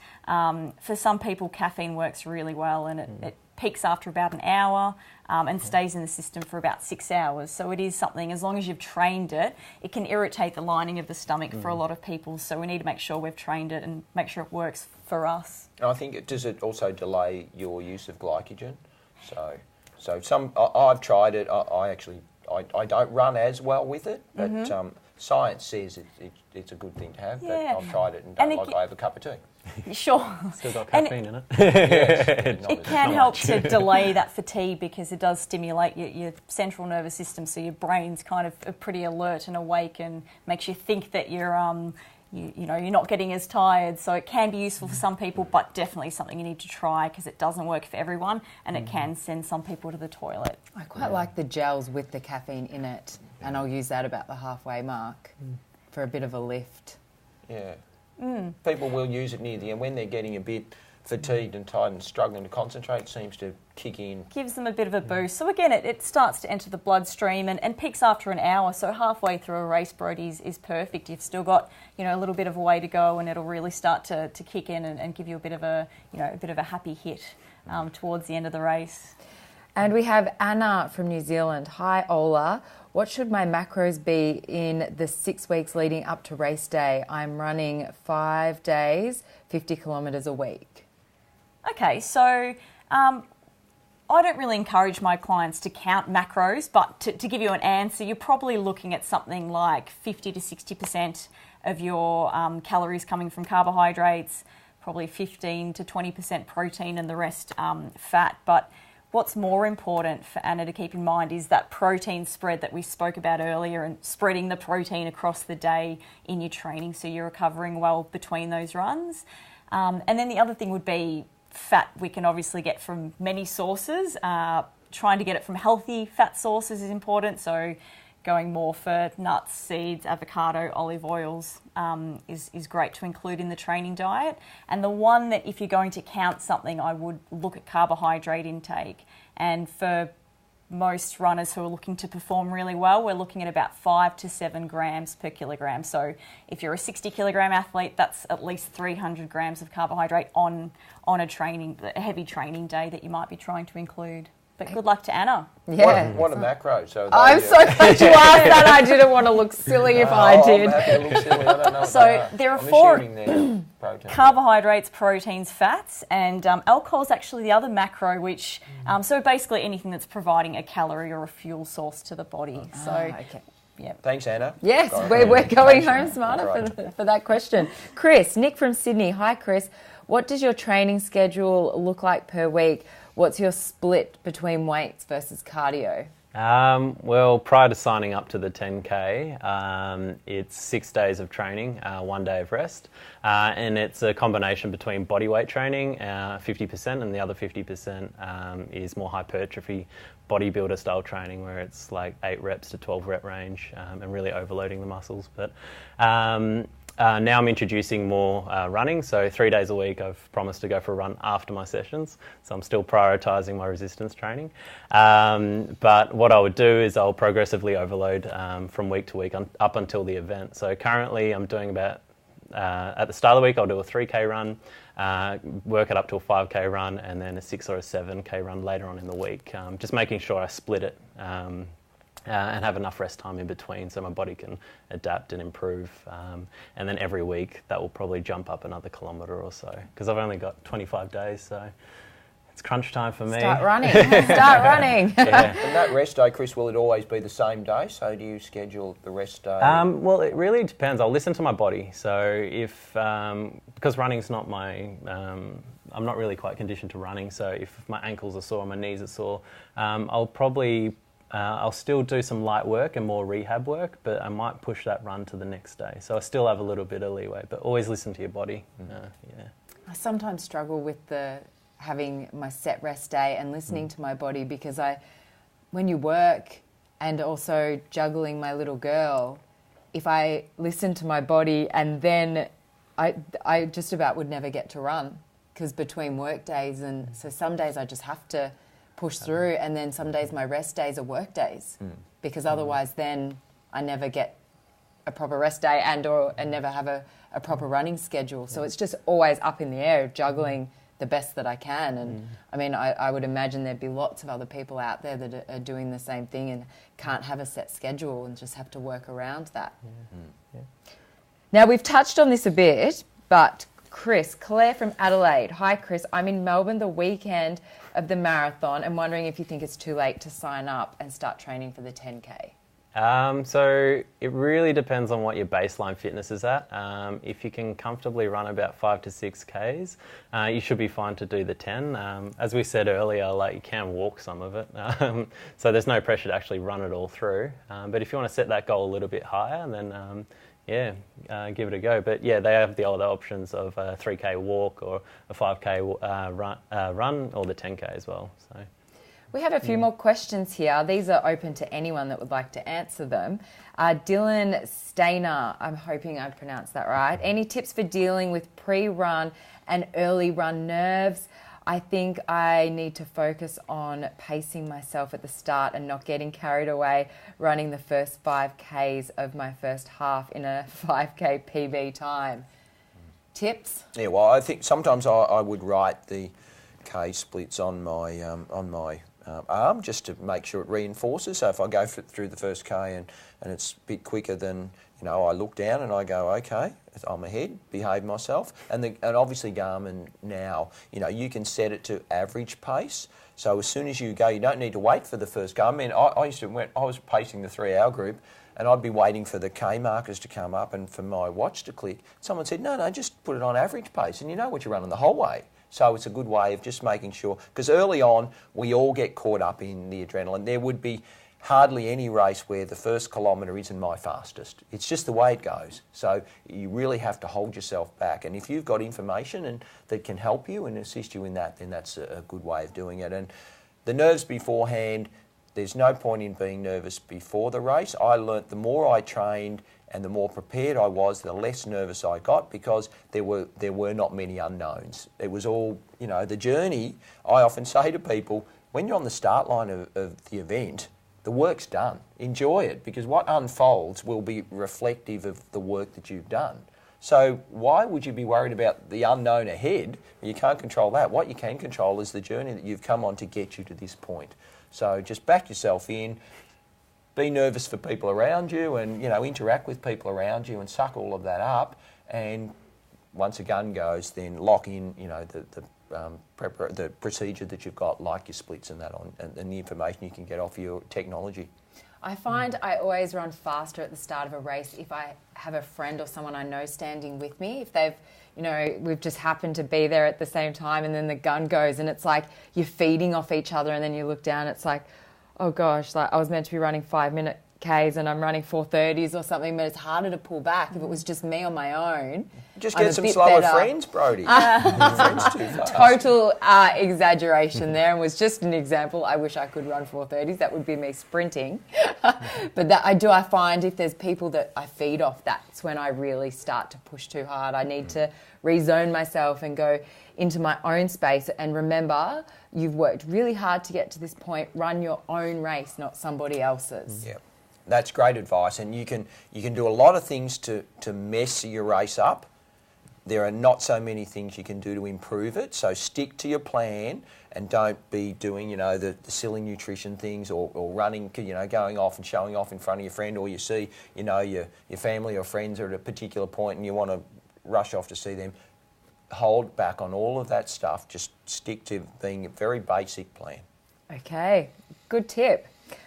For some people, caffeine works really well, and it peaks after about an hour and stays in the system for about 6 hours. So it is something, as long as you've trained it, it can irritate the lining of the stomach for a lot of people. So we need to make sure we've trained it and make sure it works for us. I think, does it also delay your use of glycogen? So I've tried it. I don't run as well with it, but science says it's a good thing to have. Yeah. But I've tried it and don't like I have a cup of tea. Sure. Still got caffeine in it. It can help to delay that fatigue because it does stimulate your central nervous system, so your brain's kind of pretty alert and awake, and makes you think that you're you're not getting as tired. So it can be useful for some people, but definitely something you need to try because it doesn't work for everyone, and it can send some people to the toilet. I quite like the gels with the caffeine in it, and I'll use that about the halfway mark for a bit of a lift. Yeah. People will use it near the end when they're getting a bit fatigued and tired and struggling to concentrate, seems to kick in. Gives them a bit of a boost. So again, it starts to enter the bloodstream and peaks after an hour. So halfway through a race, Brody, is perfect. You've still got, a little bit of a way to go, and it'll really start to kick in and give you a bit of a happy hit towards the end of the race. And we have Anna from New Zealand. Hi, Ola. What should my macros be in the 6 weeks leading up to race day? I'm running 5 days, 50 kilometres a week. Okay, so I don't really encourage my clients to count macros, but to give you an answer, you're probably looking at something like 50 to 60% of your calories coming from carbohydrates, probably 15 to 20% protein, and the rest fat. But what's more important for Anna to keep in mind is that protein spread that we spoke about earlier, and spreading the protein across the day in your training so you're recovering well between those runs. And then the other thing would be fat. We can obviously get from many sources. Trying to get it from healthy fat sources is important. So going more for nuts, seeds, avocado, olive oils is great to include in the training diet. And the one that, if you're going to count something, I would look at carbohydrate intake. And for most runners who are looking to perform really well, we're looking at about 5 to 7 grams per kilogram. So if you're a 60 kilogram athlete, that's at least 300 grams of carbohydrate on a heavy training day that you might be trying to include. But good luck to Anna. Yeah. What a macro. So I'm so glad you asked that. I didn't want to look silly if I did. I'm happy to look silly. I don't know. So there are 4 protein. carbohydrates, proteins, fats, and alcohol is actually the other macro, which so basically anything that's providing a calorie or a fuel source to the body. Okay. Yeah. Thanks, Anna. Yes, we're going home smarter for that question. Chris, Nick from Sydney. Hi, Chris. What does your training schedule look like per week? What's your split between weights versus cardio? Well, prior to signing up to the 10K, it's 6 days of training, 1 day of rest, and it's a combination between body weight training, 50%, and the other 50% is more hypertrophy bodybuilder style training, where it's like 8 reps to 12 rep range and really overloading the muscles. But now I'm introducing more running, so 3 days a week I've promised to go for a run after my sessions, so I'm still prioritising my resistance training. But what I would do is I'll progressively overload from week to week up until the event. So currently I'm doing about, at the start of the week I'll do a 3K run, work it up to a 5K run, and then a 6 or a 7K run later on in the week, just making sure I split it. And have enough rest time in between so my body can adapt and improve. And then every week that will probably jump up another kilometre or so, because I've only got 25 days, so it's crunch time for me. Start running. Start running. Yeah. And that rest day, Chris, will it always be the same day? So do you schedule the rest day? Well, it really depends. I'll listen to my body. So if, because running's not my... I'm not really quite conditioned to running, so if my ankles are sore, my knees are sore, I'll still do some light work and more rehab work, but I might push that run to the next day. So I still have a little bit of leeway, but always listen to your body. Yeah. I sometimes struggle with having my set rest day and listening to my body, because when you work and also juggling my little girl, if I listen to my body, and then I just about would never get to run, because between work days, and so some days I just have to push through, and then some days my rest days are work days, because otherwise then I never get a proper rest day and never have a proper running schedule. So it's just always up in the air, juggling the best that I can. And I mean, I would imagine there'd be lots of other people out there that are doing the same thing and can't have a set schedule and just have to work around that. Yeah. Now, we've touched on this a bit, but Claire from Adelaide. Hi, Chris. I'm in Melbourne the weekend of the marathon and wondering if you think it's too late to sign up and start training for the 10K. So it really depends on what your baseline fitness is at. If you can comfortably run about 5 to 6 Ks, you should be fine to do the 10. As we said earlier, you can walk some of it. So there's no pressure to actually run it all through. But if you want to set that goal a little bit higher, then give it a go. But yeah, they have the other options of a 3K walk or a 5K run or the 10K as well. So we have a few more questions here. These are open to anyone that would like to answer them. Dylan Stainer, I'm hoping I pronounced that right. Any tips for dealing with pre-run and early run nerves. I think I need to focus on pacing myself at the start and not getting carried away running the first 5Ks of my first half in a 5K PB time. Tips? Yeah, well, I think sometimes I would write the K splits on my arm just to make sure it reinforces. So if I go through the first K and it's a bit quicker than, I look down and I go, okay, I'm ahead, behave myself. And obviously Garmin now, you can set it to average pace. So as soon as you go, you don't need to wait for the first K. I mean, I was pacing the 3-hour group and I'd be waiting for the K markers to come up and for my watch to click. Someone said, no, just put it on average pace and you know what you're running the whole way. So it's a good way of just making sure, because early on we all get caught up in the adrenaline. There would be hardly any race where the first kilometre isn't my fastest. It's just the way it goes. So you really have to hold yourself back. And if you've got information that can help you and assist you in that, then that's a good way of doing it. And the nerves beforehand, there's no point in being nervous before the race. I learnt the more I trained and the more prepared I was, the less nervous I got, because there were not many unknowns. It was all, the journey. I often say to people, when you're on the start line of the event, the work's done. Enjoy it, because what unfolds will be reflective of the work that you've done. So why would you be worried about the unknown ahead? You can't control that. What you can control is the journey that you've come on to get you to this point. So just back yourself in, be nervous for people around you and, interact with people around you and suck all of that up. And once a gun goes, then lock in, the procedure that you've got, like your splits and that on, and the information you can get off your technology. I find I always run faster at the start of a race if I have a friend or someone I know standing with me. If they've, we've just happened to be there at the same time and then the gun goes and it's like you're feeding off each other and then you look down, it's like, oh gosh, like I was meant to be running 5-minute Ks and I'm running 4:30s or something, but it's harder to pull back if it was just me on my own. Just get some slower friends, Brodie. Friends too fast. Total exaggeration there, and was just an example. I wish I could run 4:30s. That would be me sprinting. But I find if there's people that I feed off, that's when I really start to push too hard. I need to rezone myself and go into my own space. And remember, you've worked really hard to get to this point. Run your own race, not somebody else's. Yeah. That's great advice, and you can do a lot of things to mess your race up. There are not so many things you can do to improve it, so stick to your plan and don't be doing, the silly nutrition things or running, going off and showing off in front of your friend, or you see, your family or friends are at a particular point and you want to rush off to see them. Hold back on all of that stuff. Just stick to being a very basic plan. Okay, good tip.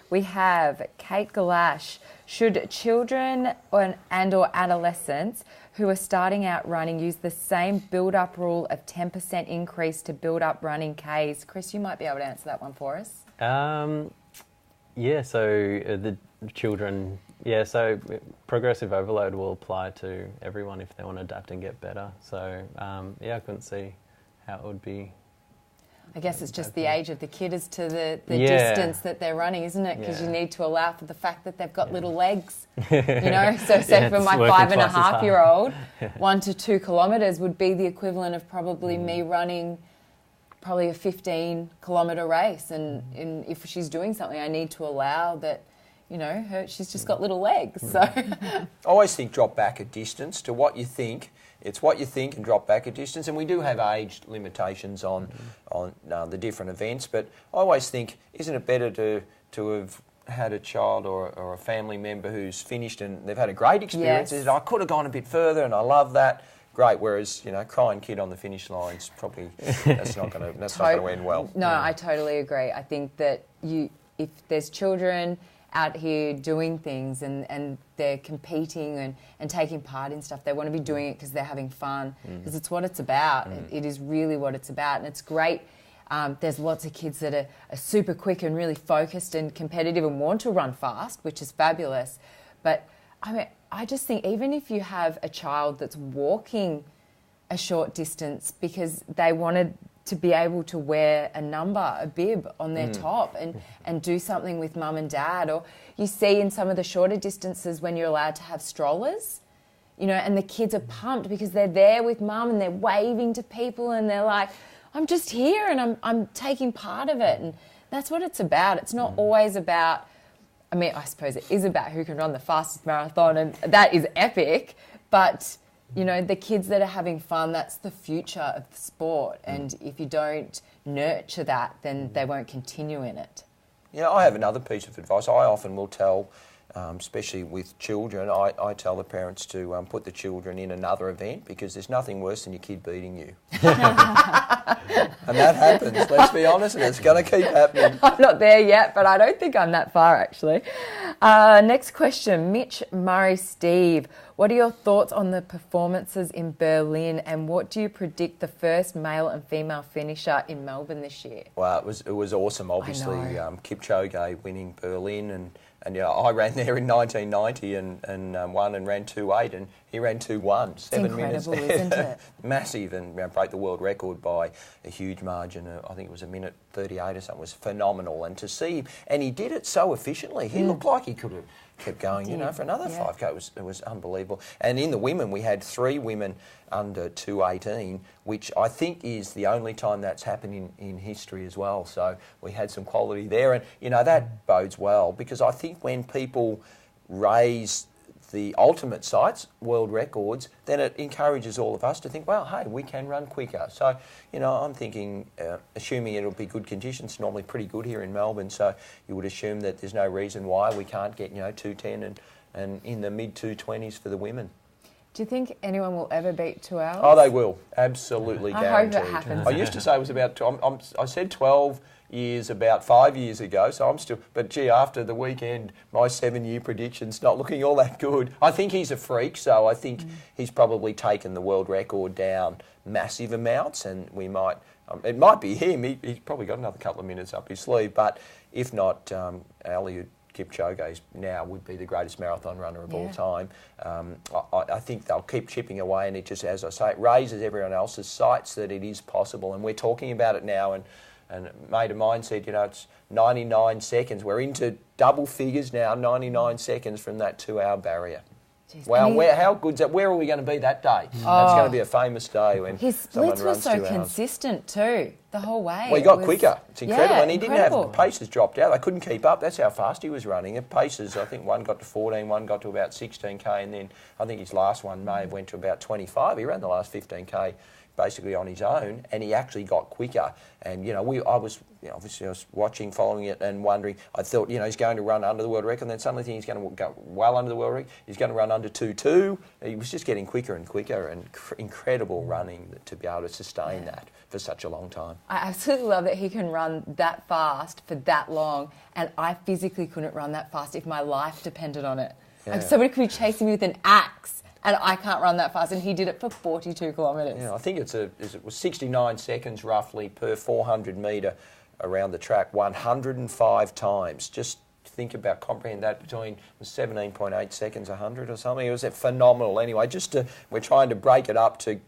We have Kate Galash. Should children and or adolescents who are starting out running use the same build-up rule of 10% increase to build up running Ks? Chris, you might be able to answer that one for us. The children, so progressive overload will apply to everyone if they want to adapt and get better. So, I couldn't see how it would be. I guess it's just the age of the kid as to the distance that they're running, isn't it? Because you need to allow for the fact that they've got little legs, So say for my 5.5-year-old, 1 to 2 kilometres would be the equivalent of probably me running probably a 15-kilometre race. And if she's doing something, I need to allow that, she's just got little legs. So I always think drop back a distance to what you think. It's what you think and drop back a distance. And we do have age limitations on the different events. But I always think, isn't it better to have had a child or a family member who's finished and they've had a great experience? Yes. I could have gone a bit further and I love that. Great. Whereas, crying kid on the finish line's probably, that's not going to end well. No, I totally agree. I think that if there's children out here doing things and they're competing and taking part in stuff, they want to be doing it because they're having fun, because it's what it's about. It is really what it's about, and it's great. There's lots of kids that are super quick and really focused and competitive and want to run fast, which is fabulous. But I just think even if you have a child that's walking a short distance because they wanted to be able to wear a bib on their top and do something with mum and dad. Or you see in some of the shorter distances when you're allowed to have strollers, you know, and the kids are pumped because they're there with mum and they're waving to people and they're like, I'm just here and I'm taking part of it. And that's what it's about. It's not always about, I mean, I suppose it is about who can run the fastest marathon, and that is epic, but, you know, the kids that are having fun, that's the future of the sport. And if you don't nurture that, then they won't continue in it. Yeah, I have another piece of advice. I often will tell, especially with children, I tell the parents to put the children in another event, because there's nothing worse than your kid beating you. And that happens, let's be honest, and it's going to keep happening. I'm not there yet, but I don't think I'm that far, actually. Next question, Mitch Murray Steve. What are your thoughts on the performances in Berlin, and what do you predict the first male and female finisher in Melbourne this year? Well, it was awesome, obviously. Kipchoge winning Berlin, and yeah, I ran there in 1990 and won and ran 2:08, and he ran 2:1, 7 minutes. Incredible, isn't it? Massive, and broke the world record by a huge margin. I think it was a minute 38 or something. It was phenomenal, and to see him, and he did it so efficiently. He looked like he could have kept going, you know, for another 5K. It was unbelievable. And in the women, we had 3 women under 2:18, which I think is the only time that's happened in history as well. So we had some quality there, and you know that bodes well, because I think when people raise the ultimate sites, world records, then it encourages all of us to think, well, hey, we can run quicker. So, you know, I'm thinking, assuming it'll be good conditions, normally pretty good here in Melbourne, so you would assume that there's no reason why we can't get, you know, 2:10 and in the mid-220s for the women. Do you think anyone will ever beat 2 hours? Oh, they will. Absolutely guaranteed. I hope it happens. I used to say it was about, I said 12 years about 5 years ago, so I'm still, but gee, after the weekend, my 7-year prediction's not looking all that good. I think he's a freak, so I think he's probably taken the world record down massive amounts, and we might, it might be him, he's probably got another couple of minutes up his sleeve, but if not, Eliud Kipchoge now would be the greatest marathon runner of all time. I think they'll keep chipping away, and it just, as I say, it raises everyone else's sights that it is possible, and we're talking about it now, and a mate of mine said, you know, it's 99 seconds. We're into double figures now, 99 seconds from that 2-hour barrier. Jeez. Wow, how good's that? Where are we going to be that day? It's going to be a famous day when his splits were so consistent too, the whole way. Well, he got quicker. It's incredible. And he didn't incredible. have, paces dropped out. They couldn't keep up. That's how fast he was running. At paces, I think one got to 14, one got to about 16K, and then I think his last one may have went to about 25. He ran the last 15K basically on his own, and he actually got quicker. And you know, I was watching, following it, and wondering. I thought, you know, he's going to run under the world record, and then suddenly think he's going to go well under the world record. He's going to run under 2:2. He was just getting quicker and quicker, and incredible running to be able to sustain that for such a long time. I absolutely love that he can run that fast for that long, and I physically couldn't run that fast if my life depended on it. Yeah. Like somebody could be chasing me with an axe, and I can't run that fast, and he did it for 42 kilometres. Yeah, I think it was 69 seconds roughly per 400 metre around the track, 105 times. Just think about, comprehend that, between 17.8 seconds, 100 or something. It was phenomenal. Anyway, we're trying to break it up to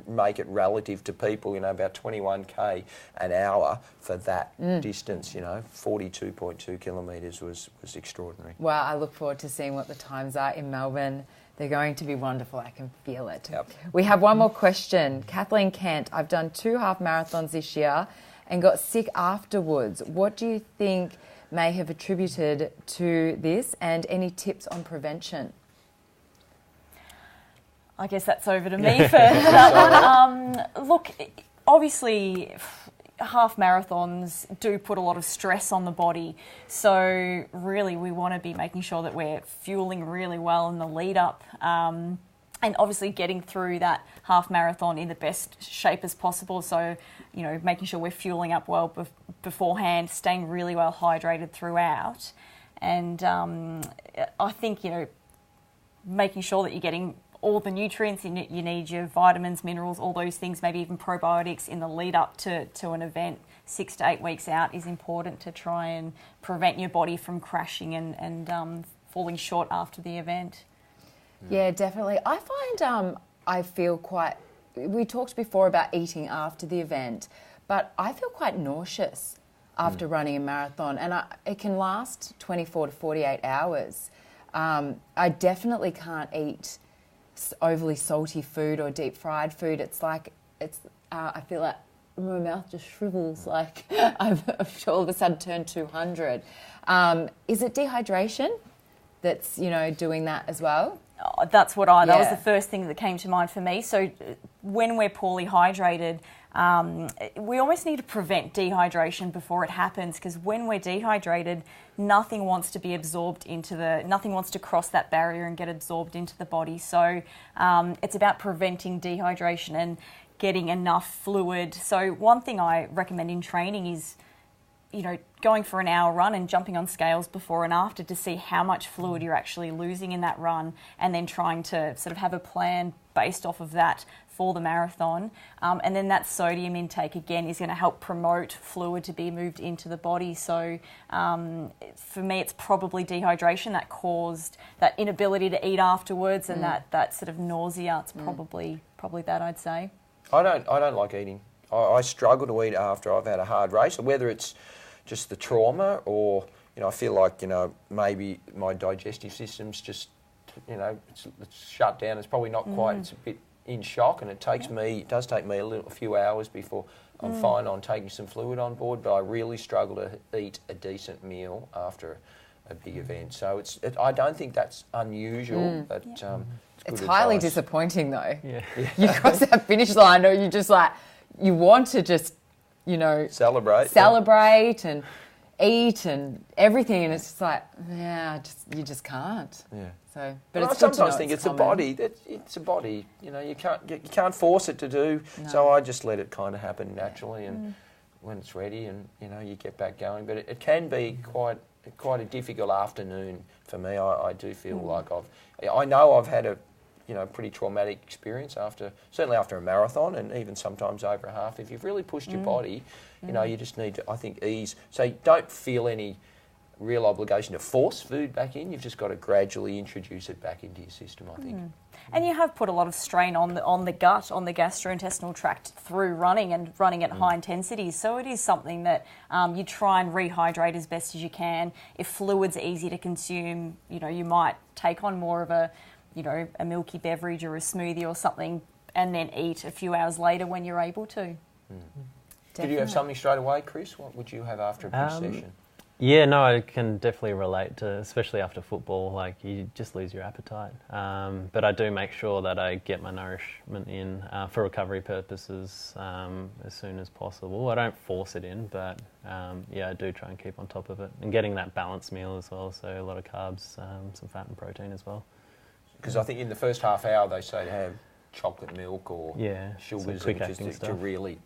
make it relative to people, you know, about 21k an hour for that distance, you know, 42.2 kilometres was extraordinary. Wow, I look forward to seeing what the times are in Melbourne. They're going to be wonderful. I can feel it. Yep. We have one more question. Kathleen Kent, I've done 2 half marathons this year and got sick afterwards. What do you think may have attributed to this, and any tips on prevention? I guess that's over to me for that one. Look, obviously, half marathons do put a lot of stress on the body. So really, we want to be making sure that we're fueling really well in the lead up. And obviously getting through that half marathon in the best shape as possible. So, you know, making sure we're fueling up well beforehand, staying really well hydrated throughout. And I think, you know, making sure that you're getting all the nutrients you need, your vitamins, minerals, all those things, maybe even probiotics in the lead up to an event 6 to 8 weeks out is important to try and prevent your body from crashing and falling short after the event. Yeah, definitely. I find I feel quite, we talked before about eating after the event, but I feel quite nauseous after running a marathon, and it can last 24 to 48 hours. I definitely can't eat overly salty food or deep fried food, it's like, I feel like my mouth just shrivels, like I've all of a sudden turned 200. Is it dehydration that's, doing that as well? Oh, that was the first thing that came to mind for me. So when we're poorly hydrated, we almost need to prevent dehydration before it happens, because when we're dehydrated, nothing wants to be absorbed nothing wants to cross that barrier and get absorbed into the body. So it's about preventing dehydration and getting enough fluid. So one thing I recommend in training is, going for an hour run and jumping on scales before and after to see how much fluid you're actually losing in that run, and then trying to sort of have a plan based off of that for the marathon. And then that sodium intake, again, is going to help promote fluid to be moved into the body. So for me, it's probably dehydration that caused that inability to eat afterwards, and that sort of nausea. It's probably that, I'd say. I don't like eating. I struggle to eat after I've had a hard race, whether it's just the trauma or, I feel like, maybe my digestive system's just, it's shut down. It's probably not quite, it's a bit in shock, and it does take me a few hours before I'm fine on taking some fluid on board, but I really struggle to eat a decent meal after a big event. So I don't think that's unusual, but it's highly disappointing though. Yeah. You cross that finish line, or you just you want to just, celebrate and eat and everything, and it's just like, you just can't. Yeah. So, but it's I sometimes think it's a body. It's a body. You can't force it to do. No. So I just let it kind of happen naturally, and when it's ready, and you get back going. But it can be quite a difficult afternoon for me. I do feel like I know I've had a pretty traumatic experience certainly after a marathon, and even sometimes over a half. If you've really pushed your body, you just need to, I think, ease. So you don't feel any real obligation to force food back in. You've just got to gradually introduce it back into your system, I think. And you have put a lot of strain on the gut, on the gastrointestinal tract through running at high intensities. So it is something that you try and rehydrate as best as you can. If fluid's easy to consume, you might take on more of a milky beverage or a smoothie or something, and then eat a few hours later when you're able to. Did you have something straight away, Chris? What would you have after a big session? Yeah, no, I can definitely relate to, especially after football, like you just lose your appetite. But I do make sure that I get my nourishment in for recovery purposes as soon as possible. I don't force it in, but I do try and keep on top of it. And getting that balanced meal as well, so a lot of carbs, some fat and protein as well. Because I think in the first half hour they say to have chocolate milk or sugars to really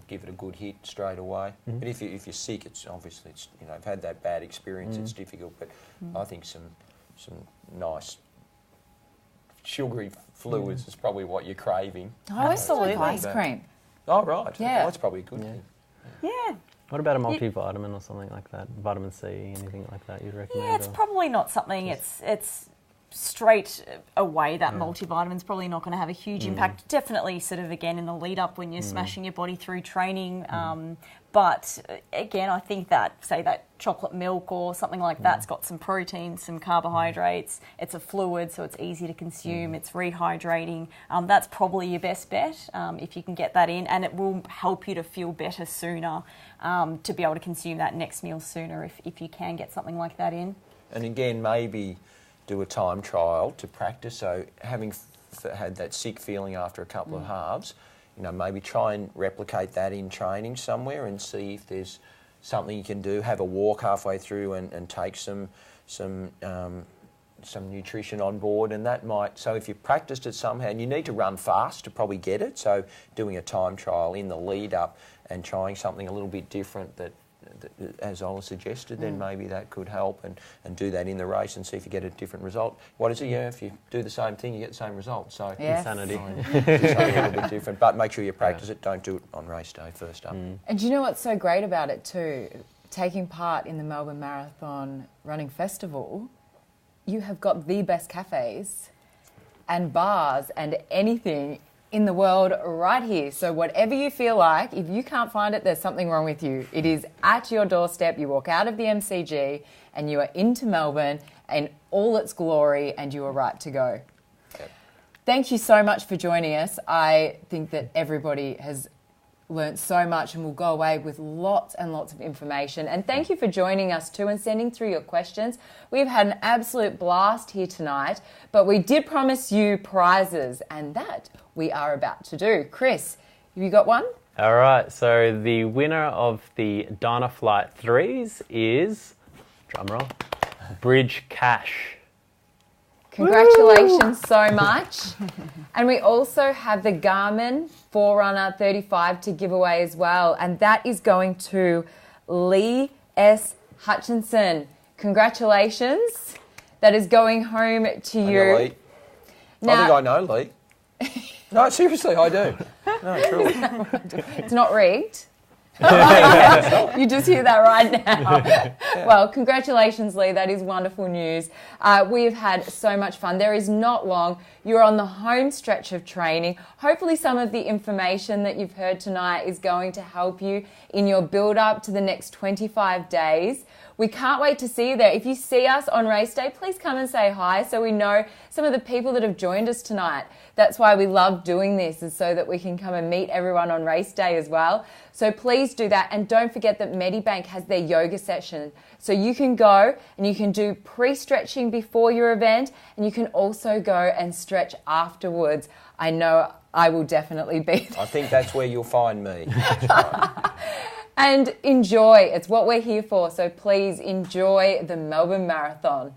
give it a good hit straight away. But if you're sick, it's obviously I've had that bad experience. It's difficult, but I think some nice sugary fluids is probably what you're craving. Oh, absolutely, ice cream. Oh right, yeah, well, that's probably a good thing. Yeah. What about a multivitamin or something like that? Vitamin C, anything like that you'd recommend? Yeah, it's probably not something. It's straight away, that multivitamin's probably not going to have a huge impact. Definitely sort of, again, in the lead up when you're smashing your body through training. But again, I think that, say, that chocolate milk or something like that's got some protein, some carbohydrates. It's a fluid, so it's easy to consume. It's rehydrating. That's probably your best bet if you can get that in, and it will help you to feel better sooner, to be able to consume that next meal sooner if you can get something like that in. And again, maybe do a time trial to practice. So having had that sick feeling after a couple of halves, maybe try and replicate that in training somewhere and see if there's something you can do. Have a walk halfway through and take some nutrition on board, and that might. So if you practiced it somehow, and you need to run fast to probably get it. So doing a time trial in the lead up and trying something a little bit different that as Ola suggested, then maybe that could help, and do that in the race and see if you get a different result. What is it? Yeah, if you do the same thing, you get the same result. So insanity. It's a little bit different, but make sure you practice it. Don't do it on race day first up. And do you know what's so great about it too? Taking part in the Melbourne Marathon Running Festival, you have got the best cafes and bars and anything in the world right here. So whatever you feel like, if you can't find it, there's something wrong with you. It is at your doorstep. You walk out of the MCG and you are into Melbourne in all its glory, and you are right to go. Thank you so much for joining us. I think that everybody has learnt so much and will go away with lots and lots of information. And thank you for joining us too and sending through your questions. We've had an absolute blast here tonight, but we did promise you prizes, and that we are about to do. Chris, have you got one? All right, so the winner of the Dynaflight 3s is, drumroll, Bridge Cash. Congratulations so much. And we also have the Garmin Forerunner 35 to give away as well. And that is going to Lee S. Hutchinson. Congratulations. That is going home to you. I know Lee. I think I know Lee. No, seriously, I do. No, truly. It's not rigged. You just hear that right now. Well, congratulations, Lee. That is wonderful news. We have had so much fun. There is not long. You're on the home stretch of training. Hopefully some of the information that you've heard tonight is going to help you in your build-up to the next 25 days. We can't wait to see you there. If you see us on race day, please come and say hi so we know some of the people that have joined us tonight. That's why we love doing this, is so that we can come and meet everyone on race day as well. So please do that. And don't forget that Medibank has their yoga session. So you can go and you can do pre-stretching before your event, and you can also go and stretch afterwards. I know I will definitely be there. I think that's where you'll find me. And enjoy. It's what we're here for. So please enjoy the Melbourne Marathon.